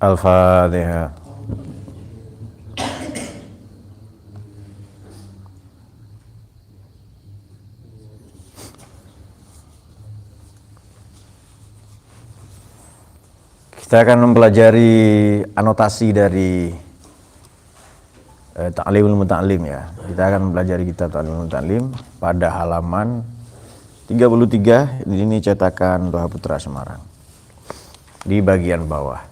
Al-Fatihah. Kita akan mempelajari anotasi dari Ta'limul Muta'allim ya. Kita akan mempelajari kitab Ta'limul Muta'allim pada halaman 33. Ini cetakan Toha Putra Semarang. Di bagian bawah.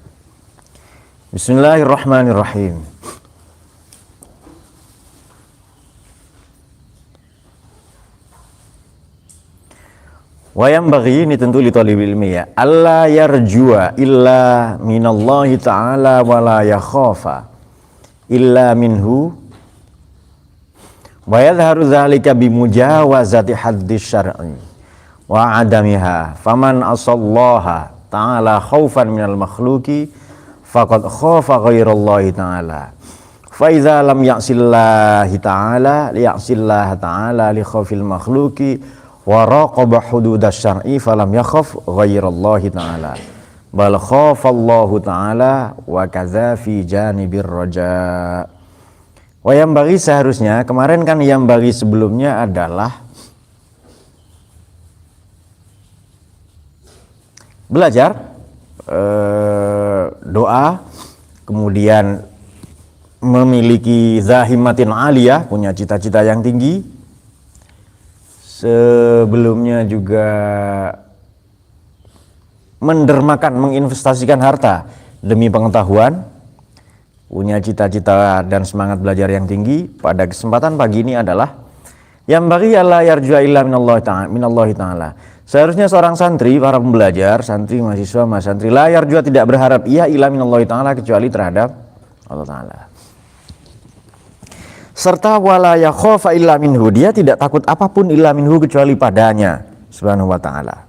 Bismillahirrahmanirrahim. Wayam bagi ini tentu li thalibil ilmi ya. Alla yarjua illa minallahi ta'ala wa la yakhafa illa minhu. Wa yadhharu dzalika bimujawazati haddis syar'i wa adamiha. Faman asallaha ta'ala khaufan minal makhluqi faqad khafa ghairallahi ta'ala. Fa idza lam ya'sillahi ta'ala liya'sillaha ta'ala li khaufil makhluqi wa raqaba hududasy syar'i falam yakhaf ghairallahi ta'ala bal khafallahu ta'ala wa kadza fi janibir raja. Wa yang bagi seharusnya, kemarin kan yang bagi sebelumnya adalah belajar doa, kemudian memiliki zahimatin aliyah, punya cita-cita yang tinggi. Sebelumnya juga mendermakan, menginvestasikan harta demi pengetahuan, punya cita-cita dan semangat belajar yang tinggi. Pada kesempatan pagi ini adalah yang bagi alla yarjua illa minallahi ta'ala. Seharusnya seorang santri, para pembelajar, santri, mahasiswa, mahasantri, la yarjua tidak berharap ia illa minallahi ta'ala kecuali terhadap Allah Ta'ala. Serta wala yakhafa illa minhu, dia tidak takut apapun illa minhu kecuali padanya subhanahu wa ta'ala.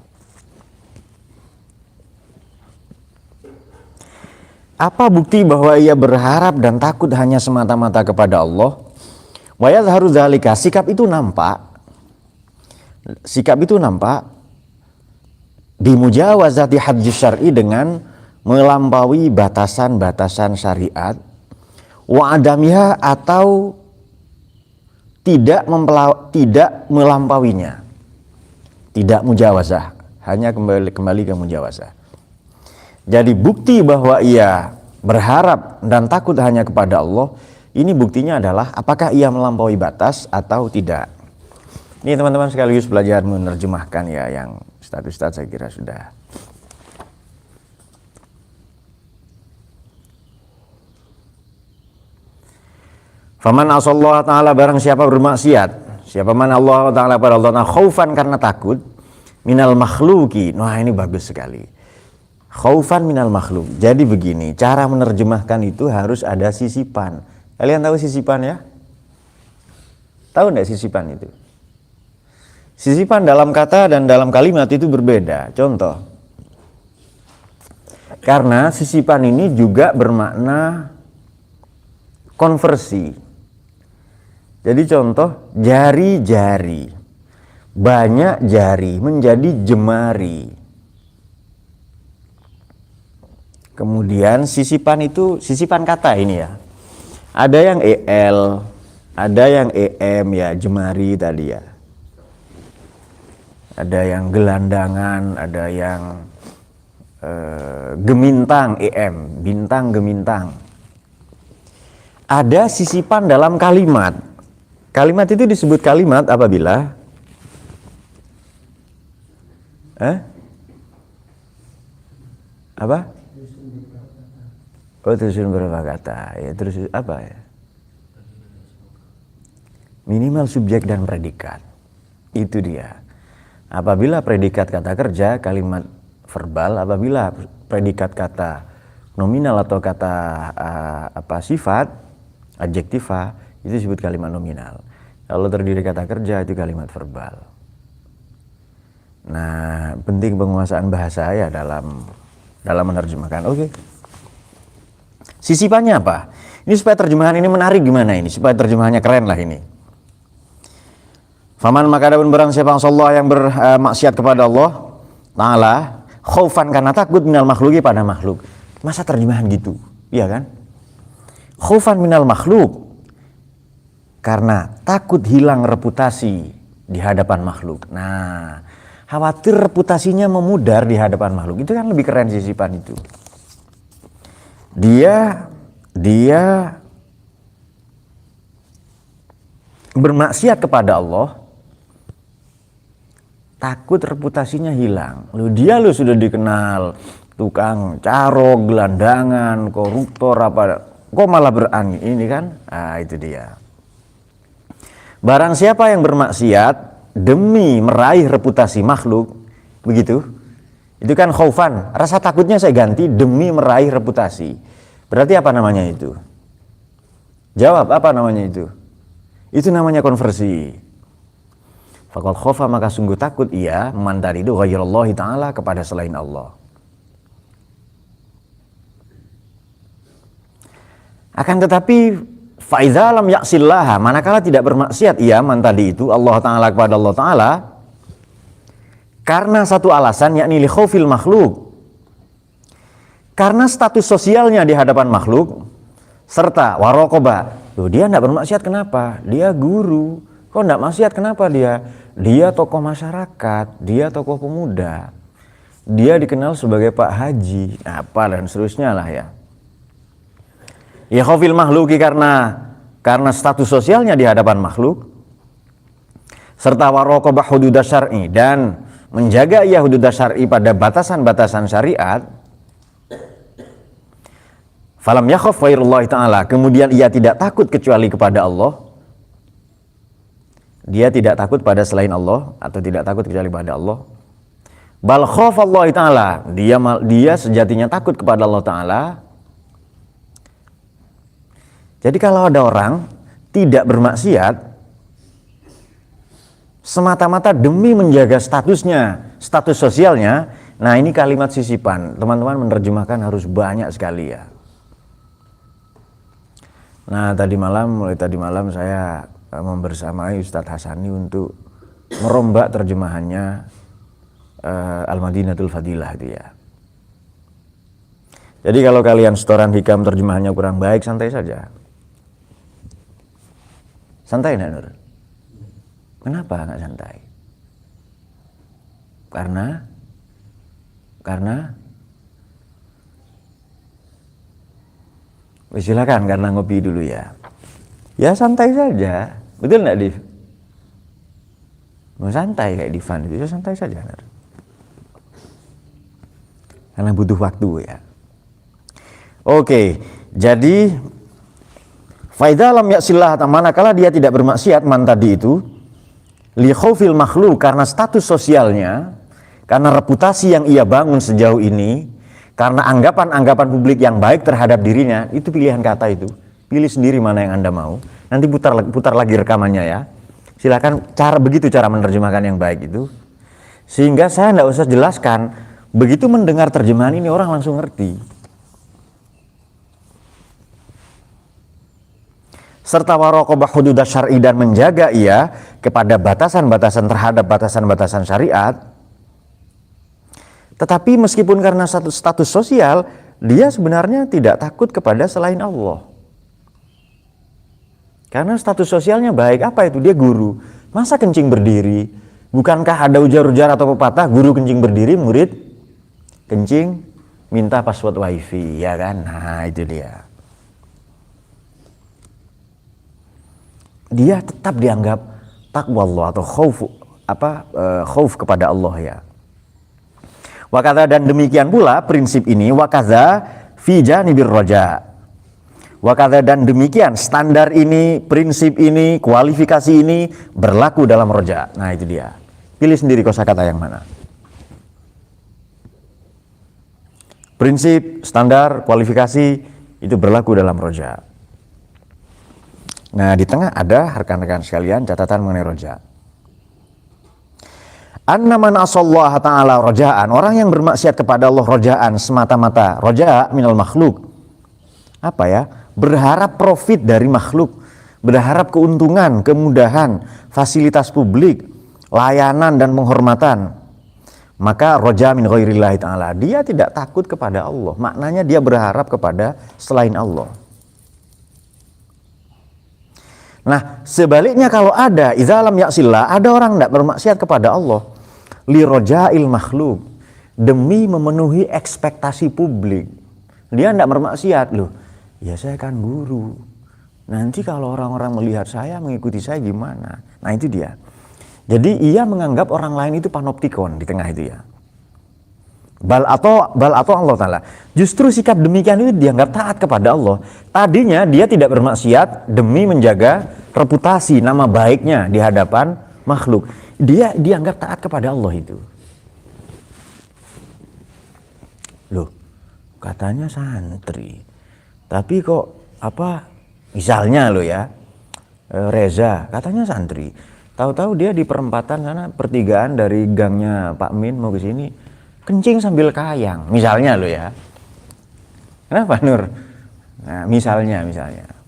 Apa bukti bahwa ia berharap dan takut hanya semata-mata kepada Allah? Wa yadhharu dzalika, sikap itu nampak bimujawazati haddis syar'i, dengan melampaui batasan-batasan syariat, wa adamiha, atau tidak melampauinya, tidak mujawazah, hanya kembali ke mujawazah. Jadi bukti bahwa ia berharap dan takut hanya kepada Allah, ini buktinya adalah apakah ia melampaui batas atau tidak. Ini teman-teman sekaligus belajar menerjemahkan ya, yang Ustaz saya kira sudah. Faman asallahu ta'ala, barang siapa bermaksiat, siapa man Allah Ta'ala pada Allah Ta'ala, khaufan karena takut, minal makhluki. Nah ini bagus sekali, khaufan minal makhluk. Jadi begini, cara menerjemahkan itu harus ada sisipan. Kalian tahu sisipan ya? Tahu enggak sisipan itu? Sisipan dalam kata dan dalam kalimat itu berbeda. Contoh, karena sisipan ini juga bermakna konversi. Jadi contoh, jari-jari, banyak jari menjadi jemari. Kemudian sisipan itu, sisipan kata ini ya, ada yang el, ada yang em ya, jemari tadi ya, ada yang gelandangan, ada yang gemintang, em, bintang gemintang. Ada sisipan dalam kalimat. Kalimat itu disebut kalimat apabila apa? Oh, tersusun beberapa kata. Ya, terus apa ya? Minimal subjek dan predikat. Itu dia. Apabila predikat kata kerja, kalimat verbal. Apabila predikat kata nominal atau kata sifat, adjektiva, itu disebut kalimat nominal. Kalau terdiri kata kerja, itu kalimat verbal. Nah, penting penguasaan bahasa ya dalam menerjemahkan. Oke. Sisipannya apa? Ini supaya terjemahan ini menarik gimana ini? Supaya terjemahannya keren lah ini. Faman, maka adapun barang siapa yang bermaksiat kepada Allah Ta'ala, khaufan karena takut, minal makhluki pada makhluk. Masa terjemahan gitu, iya kan? Khaufan minal makhluk, karena takut hilang reputasi di hadapan makhluk. Nah, khawatir reputasinya memudar di hadapan makhluk. Itu kan lebih keren sisipan itu. Dia bermaksiat kepada Allah, takut reputasinya hilang. Dia sudah dikenal tukang carok, gelandangan, koruptor apa, kok malah berani ini kan? Ah, itu dia. Barang siapa yang bermaksiat demi meraih reputasi makhluk, begitu, itu kan khaufan, rasa takutnya saya ganti demi meraih reputasi. Berarti apa namanya itu? Jawab, apa namanya itu? Itu namanya konversi. Faqad khafa, maka sungguh takut ia mandaridu ghairallahi ta'ala, kepada selain Allah. Akan tetapi faiza lam ya'sillaha, manakala tidak bermaksiat ia tadi itu Allah Ta'ala kepada Allah Ta'ala, karena satu alasan, yakni li khaufil makhluk, karena status sosialnya di hadapan makhluk, serta waraqoba, dia tidak bermaksiat kenapa? Dia guru, kok tidak maksiat kenapa dia? Dia tokoh masyarakat, dia tokoh pemuda, dia dikenal sebagai Pak Haji, apa dan seterusnya lah ya. Ya khaufil makhluki, karena status sosialnya di hadapan makhluk, serta waraqobah hududas syar'i, dan menjaga ia hududas syar'i pada batasan-batasan syariat. Falam yakhaf ghairullahi ta'ala, kemudian ia tidak takut kecuali kepada Allah. Dia tidak takut pada selain Allah, atau tidak takut kecuali pada Allah. Bal khafallahi ta'ala, dia sejatinya takut kepada Allah Ta'ala. Jadi kalau ada orang tidak bermaksiat semata-mata demi menjaga statusnya, status sosialnya, nah ini kalimat sisipan. Teman-teman menerjemahkan harus banyak sekali ya. Nah mulai tadi malam saya membersamai Ustadz Hasani untuk merombak terjemahannya Al-Madinatul Fadilah itu ya. Jadi kalau kalian setoran hikam terjemahannya kurang baik, santai saja. Santai enggak, Nur? Kenapa enggak santai? Karena silakan, karena ngopi dulu ya. Ya santai saja. Betul enggak, Div? Mau santai kayak Divan itu, ya santai saja, Nur. Karena butuh waktu ya. Oke, jadi faidha lam ya'sillah, manakala dia tidak bermaksiat tadi itu, li khaufil makhluk, karena status sosialnya, karena reputasi yang ia bangun sejauh ini, karena anggapan-anggapan publik yang baik terhadap dirinya. Itu pilihan kata itu. Pilih sendiri mana yang Anda mau. Nanti putar lagi rekamannya ya. Silakan, begitu cara menerjemahkan yang baik itu. Sehingga saya tidak usah jelaskan. Begitu mendengar terjemahan ini orang langsung ngerti. Serta waraqobah hududas syar'i, dan menjaga ia kepada batasan-batasan terhadap batasan-batasan syariat. Tetapi meskipun karena satu status sosial, dia sebenarnya tidak takut kepada selain Allah. Karena status sosialnya baik. Apa itu? Dia guru. Masa kencing berdiri? Bukankah ada ujar-ujar atau pepatah, guru kencing berdiri, murid kencing minta password wifi, ya kan? Nah itu dia. Dia tetap dianggap takwa Allah atau khauf kepada Allah ya. Wakadha, dan demikian pula prinsip ini, wakadha fi janibir roja. Wakadha, dan demikian standar ini, prinsip ini, kualifikasi ini berlaku dalam roja. Nah itu dia. Pilih sendiri kosakata yang mana. Prinsip, standar, kualifikasi itu berlaku dalam roja. Nah di tengah ada rekan-rekan sekalian catatan mengenai roja. Anna man asallaha ta'ala roja'an, orang yang bermaksiat kepada Allah roja'an semata-mata, roja' minal makhluk, apa ya, berharap profit dari makhluk, berharap keuntungan, kemudahan, fasilitas publik, layanan dan penghormatan. Maka roja min ghairillahi ta'ala, dia tidak takut kepada Allah. Maknanya dia berharap kepada selain Allah. Nah, sebaliknya kalau ada izalam yaksillah, ada orang tidak bermaksiat kepada Allah li rojail makhluk, demi memenuhi ekspektasi publik. Dia tidak bermaksiat, loh ya saya kan guru, nanti kalau orang-orang melihat saya, mengikuti saya gimana. Nah itu dia. Jadi ia menganggap orang lain itu panoptikon di tengah itu ya. Bal atau Allah Ta'ala. Justru sikap demikian itu dianggap taat kepada Allah. Tadinya dia tidak bermaksiat demi menjaga reputasi, nama baiknya di hadapan makhluk. Dia dianggap taat kepada Allah itu. Loh, katanya santri. Tapi kok misalnya lo ya, Reza katanya santri. Tahu-tahu dia di perempatan sana, pertigaan dari gangnya Pak Min mau ke sini, kencing sambil kayang, misalnya lo ya. Kenapa Nur? Nah, misalnya,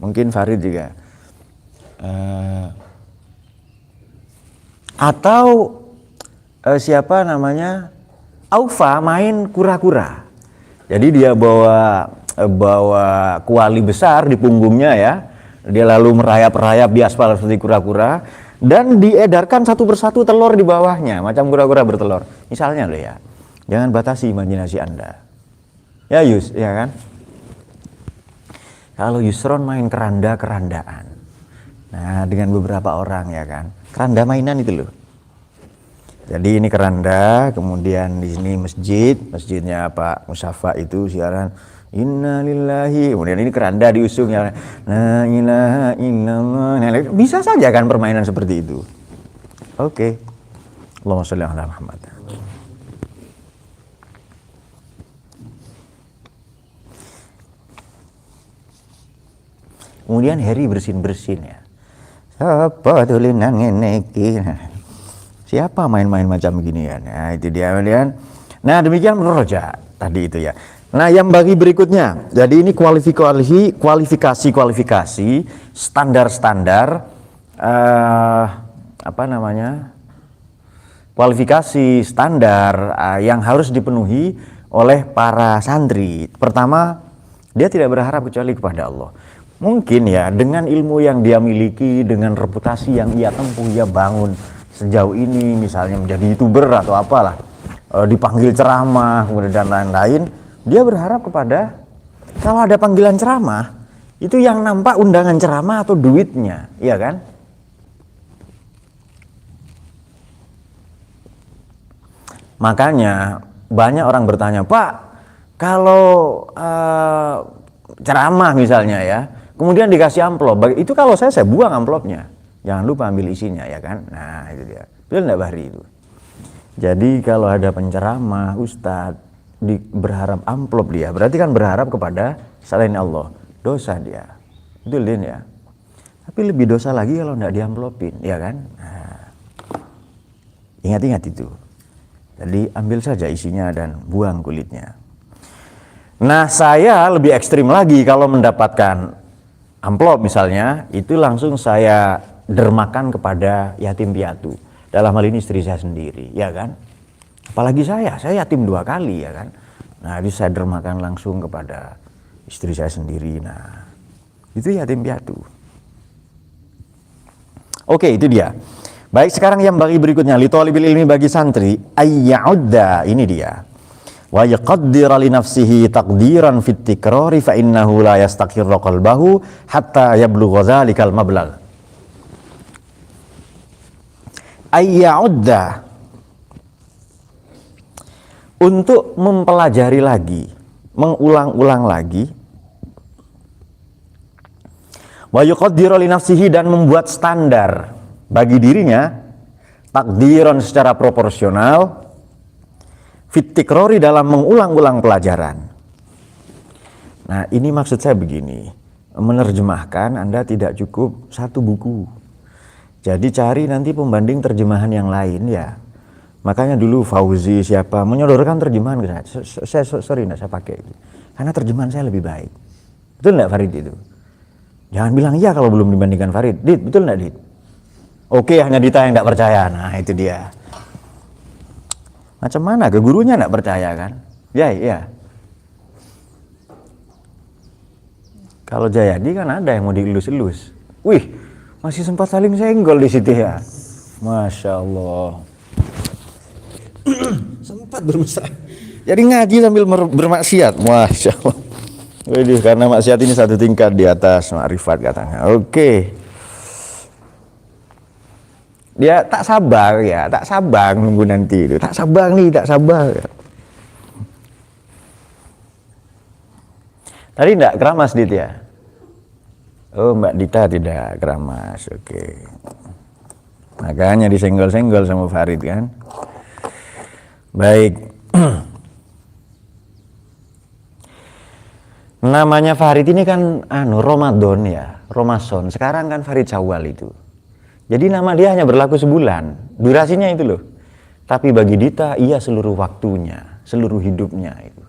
mungkin Farid juga. Atau siapa namanya? Aufa main kura-kura. Jadi dia bawa kuali besar di punggungnya ya. Dia lalu merayap-rayap di aspal seperti kura-kura dan diedarkan satu persatu telur di bawahnya, macam kura-kura bertelur. Misalnya lo ya. Jangan batasi imajinasi Anda. Ya Yus, ya kan? Kalau Yusron main keranda-kerandaan. Nah, dengan beberapa orang ya kan. Keranda mainan itu loh. Jadi ini keranda, kemudian di sini masjidnya Pak Musyafa itu siaran Inna lillahi, kemudian ini keranda diusung ya. La ilaha illallah. Bisa saja kan permainan seperti itu. Oke. Allahumma sholli ala Muhammad. Kemudian Harry bersin-bersin ya. Apa tulinan ngeneki. Siapa main-main macam begini ya? Nah, itu dia kemudian. Nah, demikian menurut Roja tadi itu ya. Nah, yang bagi berikutnya. Jadi ini kualifikasi, standar-standar kualifikasi standar yang harus dipenuhi oleh para santri. Pertama, dia tidak berharap kecuali kepada Allah. Mungkin ya dengan ilmu yang dia miliki, dengan reputasi yang ia tempuh, ia bangun sejauh ini, misalnya menjadi YouTuber atau apalah, dipanggil ceramah kemudian dan lain-lain, dia berharap kepada, kalau ada panggilan ceramah itu yang nampak undangan ceramah atau duitnya, iya kan? Makanya banyak orang bertanya, Pak, kalau ceramah misalnya ya, kemudian dikasih amplop, itu kalau saya buang amplopnya, jangan lupa ambil isinya ya kan. Nah itu dia, betul enggak Bahri itu? Jadi kalau ada penceramah, ustadz berharap amplop dia, berarti kan berharap kepada selain Allah, dosa dia, betul Din ya. Tapi lebih dosa lagi kalau enggak diamplopin, ya kan. Nah, ingat-ingat itu. Jadi ambil saja isinya dan buang kulitnya. Nah saya lebih ekstrim lagi, kalau mendapatkan amplop misalnya, itu langsung saya dermakan kepada yatim piatu. Dalam hal ini istri saya sendiri, ya kan. Apalagi saya yatim 2 kali ya kan. Nah itu saya dermakan langsung kepada istri saya sendiri. Nah itu yatim piatu. Oke, itu dia. Baik, sekarang yang bagi berikutnya, li thalibil ilmi, bagi santri, ayya'udda, ini dia. Wa yaqaddira li nafsihi taqdiran fit tikrari fa innahu la yastaqirru qalbahu hatta yablugha dzalikal mablagh. Ayya'udda, untuk mempelajari lagi, mengulang-ulang lagi. Wa yuqaddiru li nafsihi, dan membuat standar bagi dirinya, takdiran secara proporsional, fit tikrori, dalam mengulang-ulang pelajaran. Nah ini maksud saya begini, menerjemahkan Anda tidak cukup 1 buku. Jadi cari nanti pembanding terjemahan yang lain ya. Makanya dulu Fauzi siapa menyodorkan terjemahan ke saya. Sorry enggak saya pakai itu. Karena terjemahan saya lebih baik. Betul enggak Farid itu? Jangan bilang iya kalau belum dibandingkan Farid. Dit, betul enggak Dit? Oke, hanya Dita yang enggak percaya. Nah itu dia. Macam mana? Ke gurunya nggak percaya kan? Ya, iya. Kalau Jayadi kan ada yang mau dielus-elus. Wih, masih sempat saling senggol di situ ya. Masya Allah. Sempat bermesra. Jadi ngaji sambil bermaksiat. Masya Allah. Widih, karena maksiat ini satu tingkat di atas makrifat katanya. Oke. Dia tak sabar ya, tak sabar nunggu nanti itu. Tak sabar nih, tak sabar. Tadi enggak keramas Dit ya? Oh, Mbak Dita tidak keramas. Oke. Makanya disenggol-senggol sama Farid kan. Baik. Namanya Farid ini kan Ramadan ya, Ramadan. Sekarang kan Farid Syawal itu. Jadi nama dia hanya berlaku sebulan, durasinya itu loh. Tapi bagi Dita iya seluruh waktunya, seluruh hidupnya itu.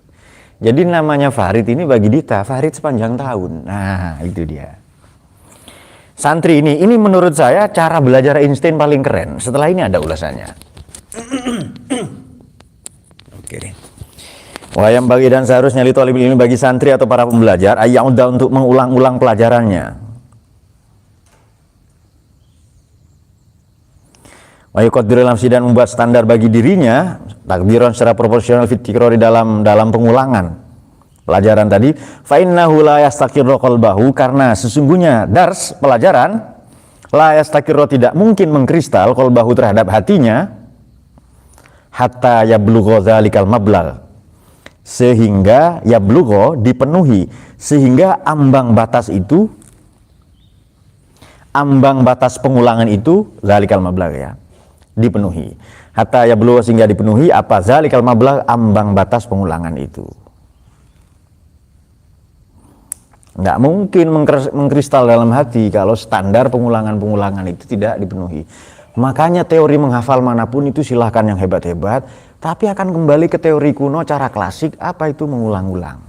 Jadi namanya Farid ini bagi Dita Farid sepanjang tahun. Nah, itu dia. Santri ini menurut saya cara belajar Einstein paling keren. Setelah ini ada ulasannya. Oke deh. Wayam bagi dan seharusnya li thalibul ilmi bagi santri atau para pembelajar ayyauda untuk mengulang-ulang pelajarannya. Wa yuqaddiru nafsi dan membuat standar bagi dirinya takdiran secara proporsional fit tikrori dalam pengulangan pelajaran tadi. Fa innahu la yastaqirru qalbahu karena sesungguhnya dars pelajaran la yastaqirru tidak mungkin mengkristal qalbahu terhadap hatinya hatta yablugha dzalikal mablagh sehingga yablugha dipenuhi sehingga ambang batas pengulangan itu zalikal mablagh ya dipenuhi hatta yablugha sehingga dipenuhi apa zalikal mablagh ambang batas pengulangan itu. Nggak mungkin mengkristal dalam hati kalau standar pengulangan itu tidak dipenuhi. Makanya teori menghafal manapun itu silahkan yang hebat-hebat, tapi akan kembali ke teori kuno cara klasik, apa itu mengulang-ulang.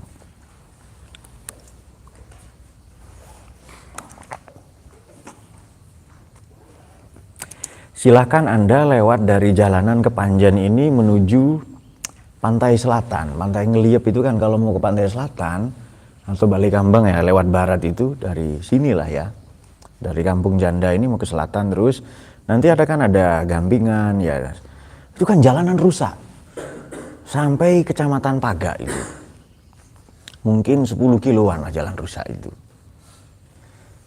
Silahkan Anda lewat dari jalanan ke Panjen ini menuju pantai selatan. Pantai Ngeliep itu kan kalau mau ke pantai selatan, atau Balikambang ya lewat barat itu dari sinilah ya. Dari Kampung Janda ini mau ke selatan terus. Nanti ada Gampingan ya, itu kan jalanan rusak sampai kecamatan Paga itu, mungkin 10 kiloan lah jalan rusak itu.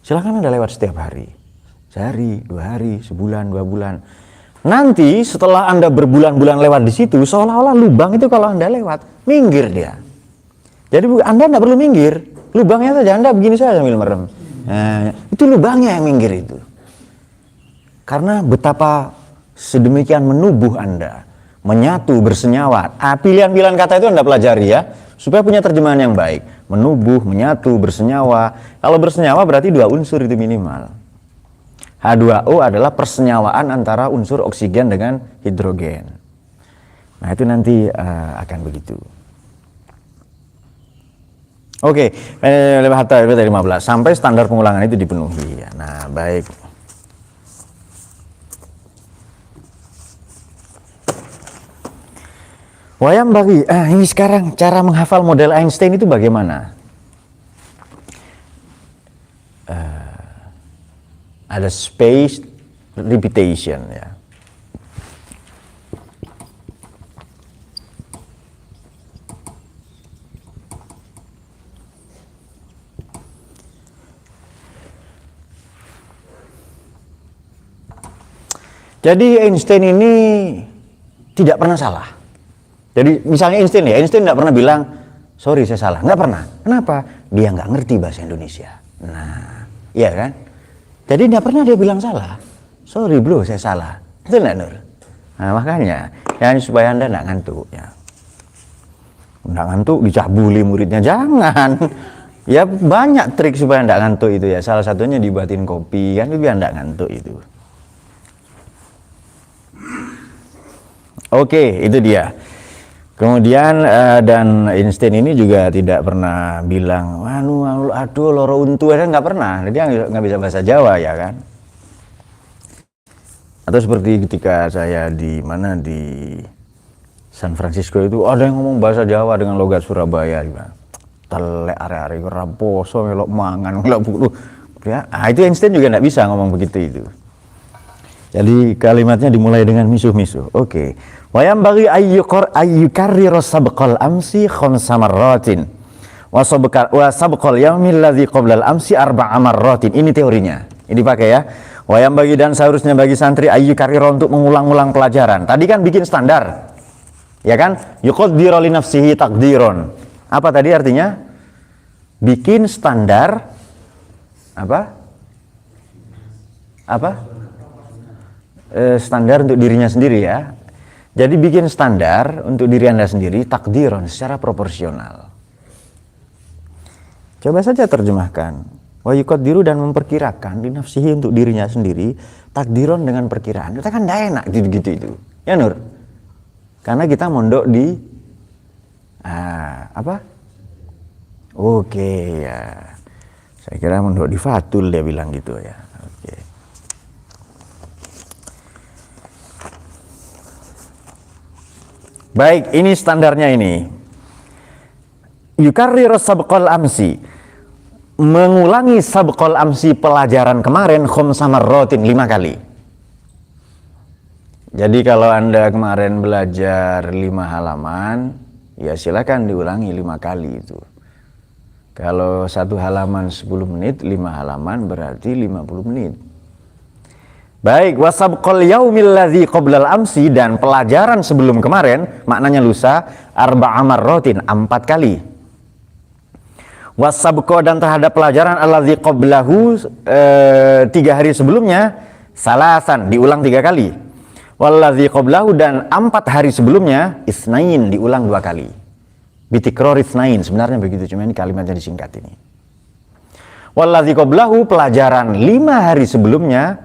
Silahkan Anda lewat setiap hari, sehari, 2 hari, sebulan, 2 bulan. Nanti setelah Anda berbulan-bulan lewat di situ, seolah-olah lubang itu kalau Anda lewat, minggir dia. Jadi Anda tidak perlu minggir, lubangnya saja Anda begini saja sambil merem. Nah, itu lubangnya yang minggir itu. Karena betapa sedemikian menubuh Anda, menyatu, bersenyawa. Pilihan-pilihan kata itu Anda pelajari ya, supaya punya terjemahan yang baik. Menubuh, menyatu, bersenyawa. Kalau bersenyawa berarti 2 unsur itu minimal. H2O adalah persenyawaan antara unsur oksigen dengan hidrogen. Nah itu nanti akan begitu. Oke, 15 sampai standar pengulangan itu dipenuhi. Nah baik. Wayam bagi, ini sekarang cara menghafal model Einstein itu bagaimana? Ada spaced repetition ya. Jadi Einstein ini tidak pernah salah. Jadi misalnya Einstein nggak pernah bilang, sorry saya salah, nggak pernah. Kenapa? Dia nggak ngerti bahasa Indonesia. Nah, iya kan? Jadi nggak pernah dia bilang salah. Sorry bro, saya salah. Itu nggak Nur? Nah makanya, ya supaya Anda nggak ngantuk ya. Nggak ngantuk dicabuli muridnya, jangan. Ya banyak trik supaya nggak ngantuk itu ya. Salah satunya dibuatin kopi kan biar nggak ngantuk itu. Oke, itu dia. Kemudian dan Einstein ini juga tidak pernah bilang, aduh loro untu, nggak pernah. Dia nggak bisa bahasa Jawa ya kan. Atau seperti ketika saya di San Francisco itu ada yang ngomong bahasa Jawa dengan logat Surabaya juga. Telek are-are iku raposo melok mangan melok bulu. Ya, itu Einstein juga enggak bisa ngomong begitu itu. Jadi kalimatnya dimulai dengan misuh-misuh. Oke. Wa yambaghi ayyukarrir sabqal amsi khamsa marratin. Wa sabqal yaumil ladzi qabla al-amsi arba'a marratin. Ini teorinya. Ini dipakai ya. Wa yambaghi dan seharusnya bagi santri ayyukarrir untuk mengulang-ulang pelajaran. Tadi kan bikin standar. Ya kan? Yuqaddiru li nafsihi taqdiron. Apa tadi artinya? Bikin standar apa? Standar untuk dirinya sendiri ya. Jadi bikin standar untuk diri Anda sendiri takdiron secara proporsional. Coba saja terjemahkan. Wa yuqaddiru dan memperkirakan li nafsihi untuk dirinya sendiri takdiron dengan perkiraan. Kita kan enggak enak gitu-gitu itu. Ya Nur? Karena kita mondok di apa? Oke ya. Saya kira mondok di Fatul dia bilang gitu ya. Oke. Baik, ini standarnya ini. Yukarrir sabqal amsi. Mengulangi sabqal amsi pelajaran kemarin khamsa marratin 5 kali. Jadi kalau Anda kemarin belajar 5 halaman, ya silakan diulangi 5 kali itu. Kalau 1 halaman 10 menit, 5 halaman berarti 50 menit. Baik, wasabqal yaumil ladzi qoblal amsi dan pelajaran sebelum kemarin, maknanya lusa, arba'a marratin 4 kali. Wasabqa dan terhadap pelajaran alladzi qoblahu 3 hari sebelumnya, salasan diulang 3 kali. Walladzi qoblahu dan 4 hari sebelumnya, isnain diulang 2 kali. Bitikror isnain, sebenarnya begitu, cuma ini kalimatnya disingkat ini. Walladzi qoblahu pelajaran 5 hari sebelumnya,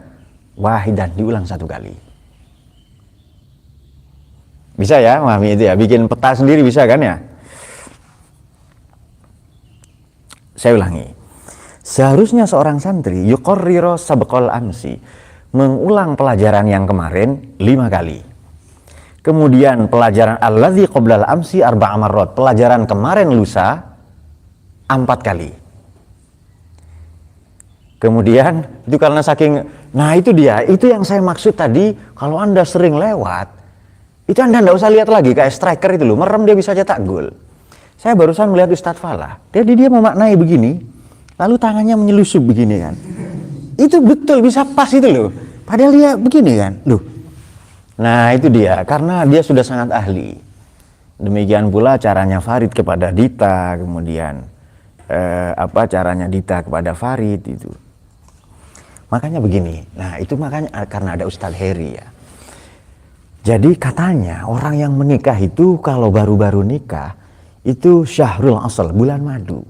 wahidan diulang 1 kali. Bisa ya memahami itu ya, bikin peta sendiri bisa kan ya. Saya ulangi, seharusnya seorang santri yuqarriru sabqal amsi, mengulang pelajaran yang kemarin 5 kali. Kemudian pelajaran alladzi qoblal amsi arba'a marrat, pelajaran kemarin lusa 4 kali. Kemudian itu karena saking, nah itu dia, itu yang saya maksud tadi. Kalau Anda sering lewat, itu Anda enggak usah lihat lagi, kayak striker itu loh, merem dia bisa cetak gol. Saya barusan melihat Ustadz Falah, jadi dia memaknai begini, lalu tangannya menyelusup begini kan. Itu betul bisa pas itu loh, padahal dia begini kan, loh. Nah itu dia, karena dia sudah sangat ahli. Demikian pula caranya Farid kepada Dita, kemudian caranya Dita kepada Farid itu. Makanya begini, nah itu makanya karena ada Ustadz Heri ya. Jadi katanya orang yang menikah itu kalau baru-baru nikah itu syahrul asal, bulan madu.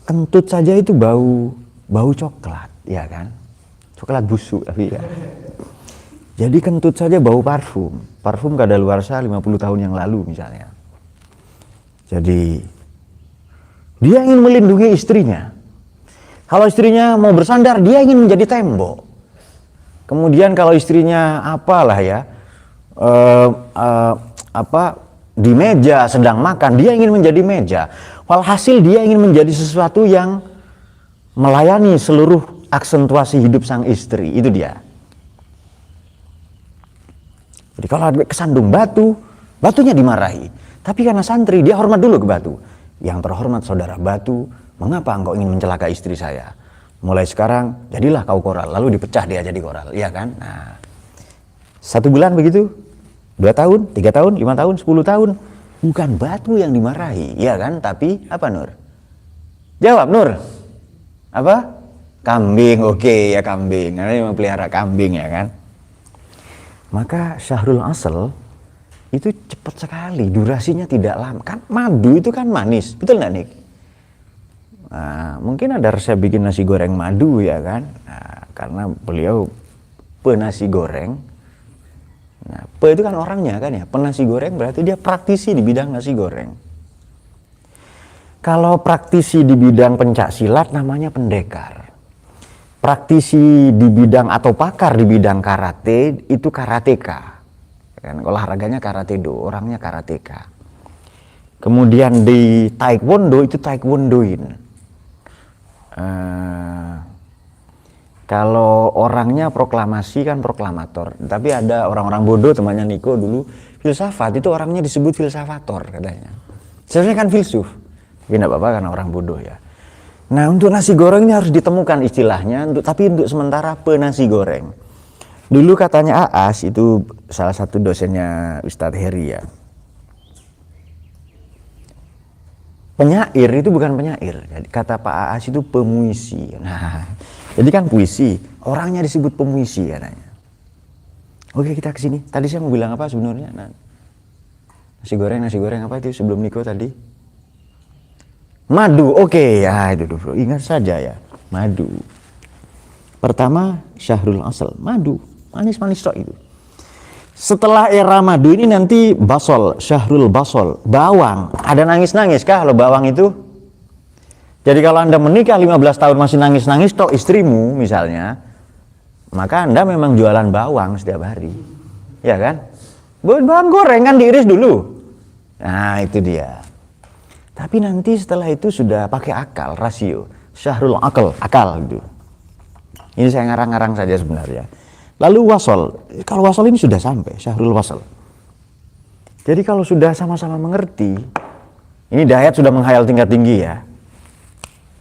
Kentut saja itu bau coklat, ya kan? Coklat busuk tapi ya. Jadi kentut saja bau parfum. Parfum kadaluarsa 50 tahun yang lalu misalnya. Jadi dia ingin melindungi istrinya. Kalau istrinya mau bersandar, dia ingin menjadi tembok. Kemudian kalau istrinya apalah ya, di meja sedang makan, dia ingin menjadi meja. Walhasil dia ingin menjadi sesuatu yang melayani seluruh aksentuasi hidup sang istri. Itu dia. Jadi kalau ada kesandung batu, batunya dimarahi. Tapi karena santri, dia hormat dulu ke batu. Yang terhormat saudara batu, mengapa engkau ingin mencelakai istri saya? Mulai sekarang, jadilah kau koral. Lalu dipecah dia jadi koral, iya kan? Nah, 1 bulan begitu, 2 tahun, 3 tahun, 5 tahun, 10 tahun. Bukan batu yang dimarahi, iya kan? Tapi apa Nur? Jawab Nur. Apa? Kambing, oke ya kambing. Karena dia memelihara kambing ya kan? Maka syahrul asal itu cepat sekali, durasinya tidak lama. Kan madu itu kan manis, betul nggak Nik? Nah, mungkin ada resep bikin nasi goreng madu ya kan? Nah, karena beliau penasi goreng. Nah, itu kan orangnya kan ya, penasi goreng berarti dia praktisi di bidang nasi goreng. Kalau praktisi di bidang pencak silat namanya pendekar. Praktisi di bidang atau pakar di bidang karate itu karateka. kan olahraganya karate do, orangnya karateka. Kemudian di taekwondo itu taekwondoin. Kalau orangnya proklamasi kan proklamator, tapi ada orang-orang bodoh temannya Niko dulu filsafat itu orangnya disebut filsafator katanya. Sebenarnya kan filsuf, tapi tidak apa-apa karena orang bodoh ya. Nah untuk nasi goreng ini harus ditemukan istilahnya, tapi untuk sementara penasi goreng. Dulu katanya Aas itu salah satu dosennya Ustadz Heri ya. Penyair itu bukan penyair, kata Pak Aas itu pemuisi. Nah, jadi kan puisi, orangnya disebut pemuisi katanya. Oke kita ke sini. Tadi saya mau bilang apa sebenarnya? Nah, nasi goreng apa itu sebelum Niko tadi? Madu, oke ya itu bro, ingat saja ya, madu. Pertama Syahrul Asal, madu, manis-manis tok itu. Setelah era madu ini nanti basol, Syahrul Basol, bawang. Ada nangis-nangis kah kalau bawang itu? Jadi kalau Anda menikah 15 tahun masih nangis-nangis tok istrimu misalnya, maka Anda memang jualan bawang setiap hari. Ya kan? Bawang goreng kan diiris dulu. Nah, itu dia. Tapi nanti setelah itu sudah pakai akal, rasio. Syahrul akal gitu. Ini saya ngarang-ngarang saja sebenarnya. Lalu wasol, kalau wasol ini sudah sampai, Syahrul Wasol. Jadi kalau sudah sama-sama mengerti, ini dayat sudah menghayal tingkat tinggi ya.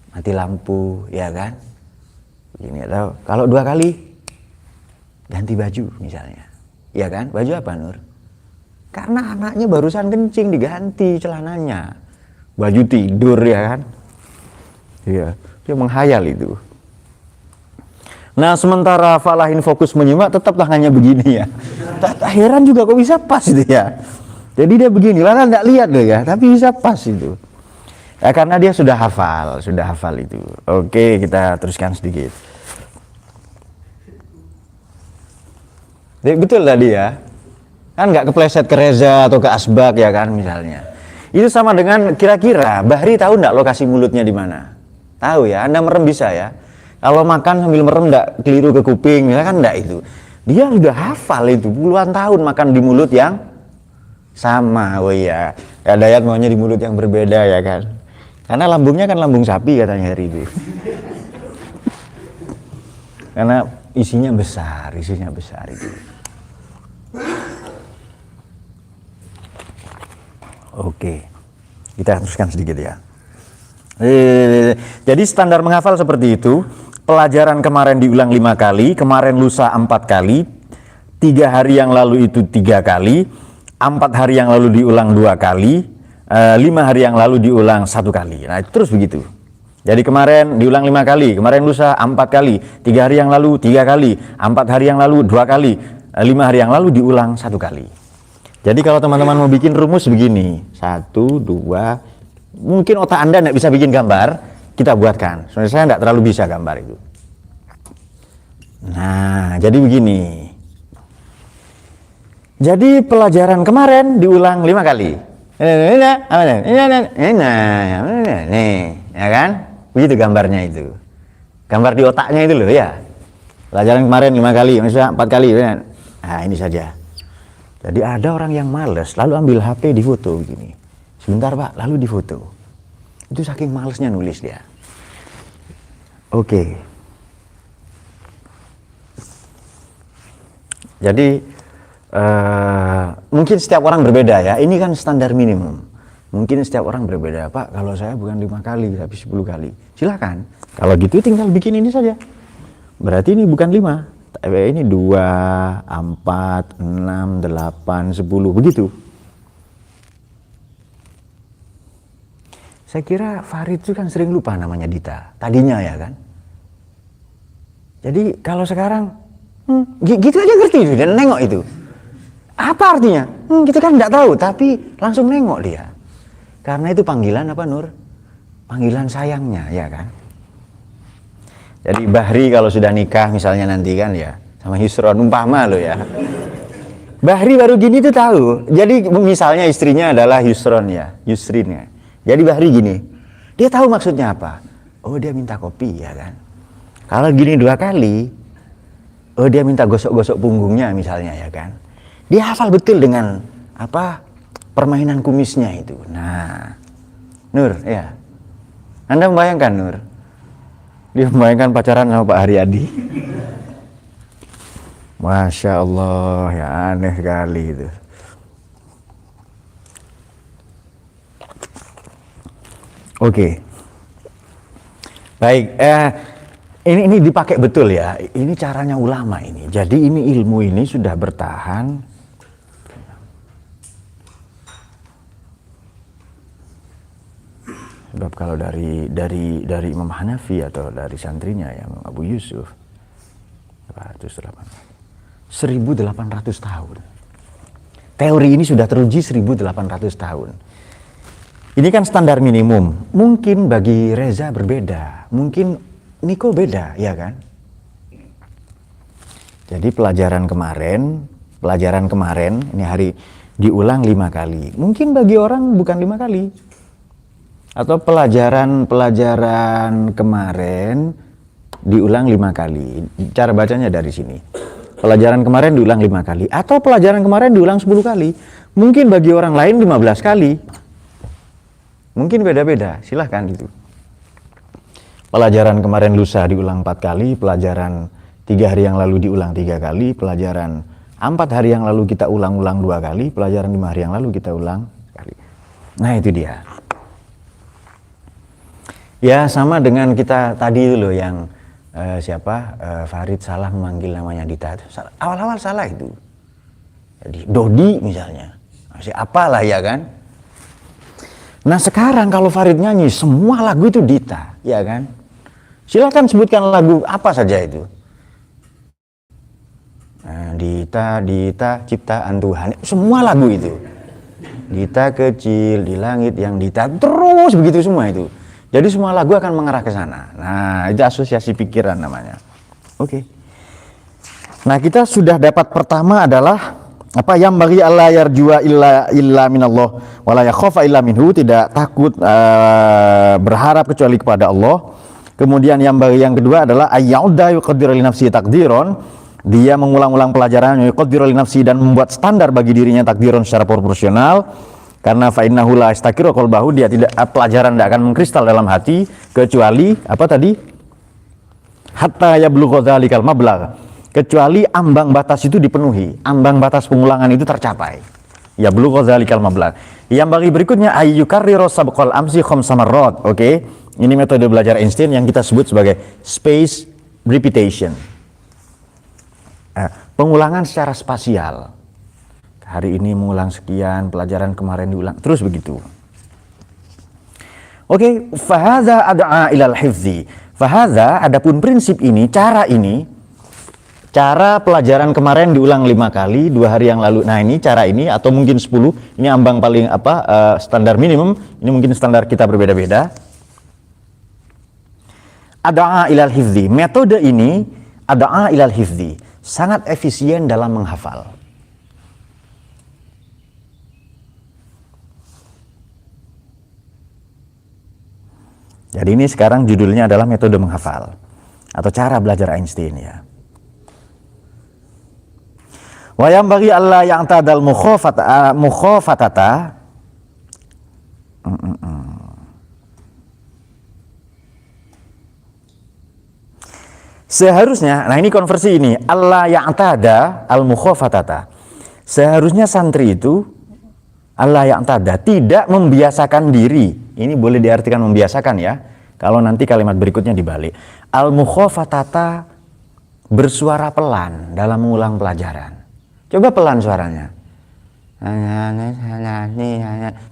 Mati lampu, ya kan? Ini atau kalau 2 kali, ganti baju misalnya. Ya kan? Baju apa Nur? Karena anaknya barusan kencing diganti celananya. Baju tidur ya kan? Iya, dia menghayal itu. Nah sementara Falahin fokus menyimak tetap tangannya begini ya. Tak heran juga kok bisa pas itu ya. Jadi dia begini, Lala nggak lihat loh ya, tapi bisa pas itu. Ya, karena dia sudah hafal itu. Oke kita teruskan sedikit. Betul tadi ya. Kan nggak kepleset ke Reza atau ke Asbak ya kan misalnya. Itu sama dengan kira-kira Bahri tahu nggak lokasi mulutnya di mana? Tahu ya, Anda merem bisa ya. Kalau makan sambil merem enggak keliru ke kuping, ya kan enggak itu. Dia sudah hafal itu puluhan tahun makan di mulut yang sama. Oh iya, ya Dayat maunya di mulut yang berbeda ya kan. Karena lambungnya kan lambung sapi katanya hari itu. Karena isinya besar itu. Oke, kita teruskan sedikit ya. Jadi standar menghafal seperti itu. Pelajaran kemarin diulang 5 kali, kemarin lusa 4 kali, 3 hari yang lalu itu 3 kali, 4 hari yang lalu diulang 2 kali, 5 hari yang lalu diulang 1 kali. Nah terus begitu. Jadi kemarin diulang 5 kali, kemarin lusa 4 kali, 3 hari yang lalu 3 kali, 4 hari yang lalu 2 kali, 5 hari yang lalu diulang 1 kali. Jadi kalau teman-teman mau bikin rumus begini, 1, 2, mungkin otak Anda tidak bisa bikin gambar, kita buatkan. Soalnya saya tidak terlalu bisa gambar itu. Nah, jadi begini. Jadi pelajaran kemarin diulang 5 kali. Ya kan? Begitu gambarnya itu. Gambar di otaknya itu loh ya. Pelajaran kemarin 5 kali, misalnya 4 kali. Nah, ini saja. Jadi ada orang yang males, lalu ambil HP difoto begini. Sebentar Pak, lalu difoto. Itu saking malesnya nulis dia. Oke. Jadi mungkin setiap orang berbeda ya. Ini kan standar minimum. Mungkin setiap orang berbeda. Pak, kalau saya bukan 5 kali tapi 10 kali. Silakan. Kalau gitu tinggal bikin ini saja. Berarti ini bukan 5. Ini 2, 4, 6, 8, 10 begitu. Saya kira Farid itu kan sering lupa namanya Dita, tadinya ya kan. Jadi kalau sekarang, gitu aja ngerti itu, dan nengok itu. Apa artinya? Kita kan nggak tahu, tapi langsung nengok dia. Karena itu panggilan apa Nur? Panggilan sayangnya, ya kan. Jadi Bahri kalau sudah nikah misalnya nanti kan ya, sama Yusron umpama loh ya. Bahri baru gini tuh tahu. Jadi misalnya istrinya adalah Yusron ya, Yusrin ya. Jadi Bahri gini, dia tahu maksudnya apa. Oh dia minta kopi ya kan. Kalau gini 2 kali, oh dia minta gosok-gosok punggungnya misalnya ya kan. Dia hafal betul dengan apa permainan kumisnya itu. Nah, Nur, ya. Anda membayangkan Nur? Dia membayangkan pacaran sama Pak Haryadi. Masya Allah, ya aneh sekali itu. Oke. Baik, ini dipakai betul ya. Ini caranya ulama ini. Jadi ini ilmu ini sudah bertahan. Sebab kalau dari Imam Hanafi atau dari santrinya ya Abu Yusuf 1800 tahun. Teori ini sudah teruji 1800 tahun. Ini kan standar minimum. Mungkin bagi Reza berbeda, mungkin Niko beda, ya kan? Jadi pelajaran kemarin ini hari diulang 5 kali. Mungkin bagi orang bukan 5 kali. Atau pelajaran kemarin diulang 5 kali. Cara bacanya dari sini. Pelajaran kemarin diulang 5 kali. Atau pelajaran kemarin diulang 10 kali. Mungkin bagi orang lain 15 kali. Mungkin beda-beda, silahkan itu. Pelajaran kemarin lusa diulang 4 kali, pelajaran 3 hari yang lalu diulang 3 kali, pelajaran 4 hari yang lalu kita ulang-ulang 2 kali, pelajaran 5 hari yang lalu kita ulang sekali. Nah itu dia. Ya sama dengan kita tadi itu loh yang Farid salah memanggil namanya Dita. Awal-awal salah itu. Jadi Dodi misalnya, masih apalah ya kan. Nah sekarang kalau Farid nyanyi semua lagu itu Dita, ya kan? Silakan sebutkan lagu apa saja itu. Nah, Dita ciptaan Tuhan, semua lagu itu. Dita kecil di langit yang Dita, terus begitu semua itu. Jadi semua lagu akan mengarah ke sana. Nah itu asosiasi pikiran namanya. Oke. Nah kita sudah dapat pertama adalah apa yang bagi Allah yarjua illa minallah wala yakhafa illa minhu, tidak takut berharap kecuali kepada Allah. Kemudian yang bagi yang kedua adalah ayyauda yuqaddiru li nafsi takdiron, dia mengulang-ulang pelajaran yuqaddiru li nafsi dan membuat standar bagi dirinya takdiron secara proporsional, karena fa innahu la yastaqiru qalbahu, dia tidak pelajaran tidak akan mengkristal dalam hati kecuali apa tadi hatta yablugha dzalikal mablagh, kecuali ambang batas itu dipenuhi, ambang batas pengulangan itu tercapai. Ya belugha dzalikal mablagh. Yang bagi berikutnya ayyukarriru sabqal amsi khamsa marrat. Oke. Ini metode belajar Einstein yang kita sebut sebagai space repetition. Pengulangan secara spasial. Hari ini mengulang sekian, pelajaran kemarin diulang, terus begitu. Oke, fahadza ad'a ilal hifzi. Fahadza, adapun prinsip ini, cara pelajaran kemarin diulang 5 kali 2 hari yang lalu. Nah ini cara ini atau mungkin 10. Ini ambang paling standar minimum. Ini mungkin standar kita berbeda-beda. Ad'a ilal hifzi. Metode ini ad'a ilal hifzi sangat efisien dalam menghafal. Jadi ini sekarang judulnya adalah metode menghafal atau cara belajar Einstein ya. Wa yang bagi Allah yang tadal mukhafatata seharusnya, nah ini konversi ini, Allah yang tada al mukhafatata, seharusnya santri itu Allah yang tada tidak membiasakan diri. Ini boleh diartikan membiasakan ya, kalau nanti kalimat berikutnya dibalik. Al mukhafatata, bersuara pelan dalam mengulang pelajaran. Coba pelan suaranya.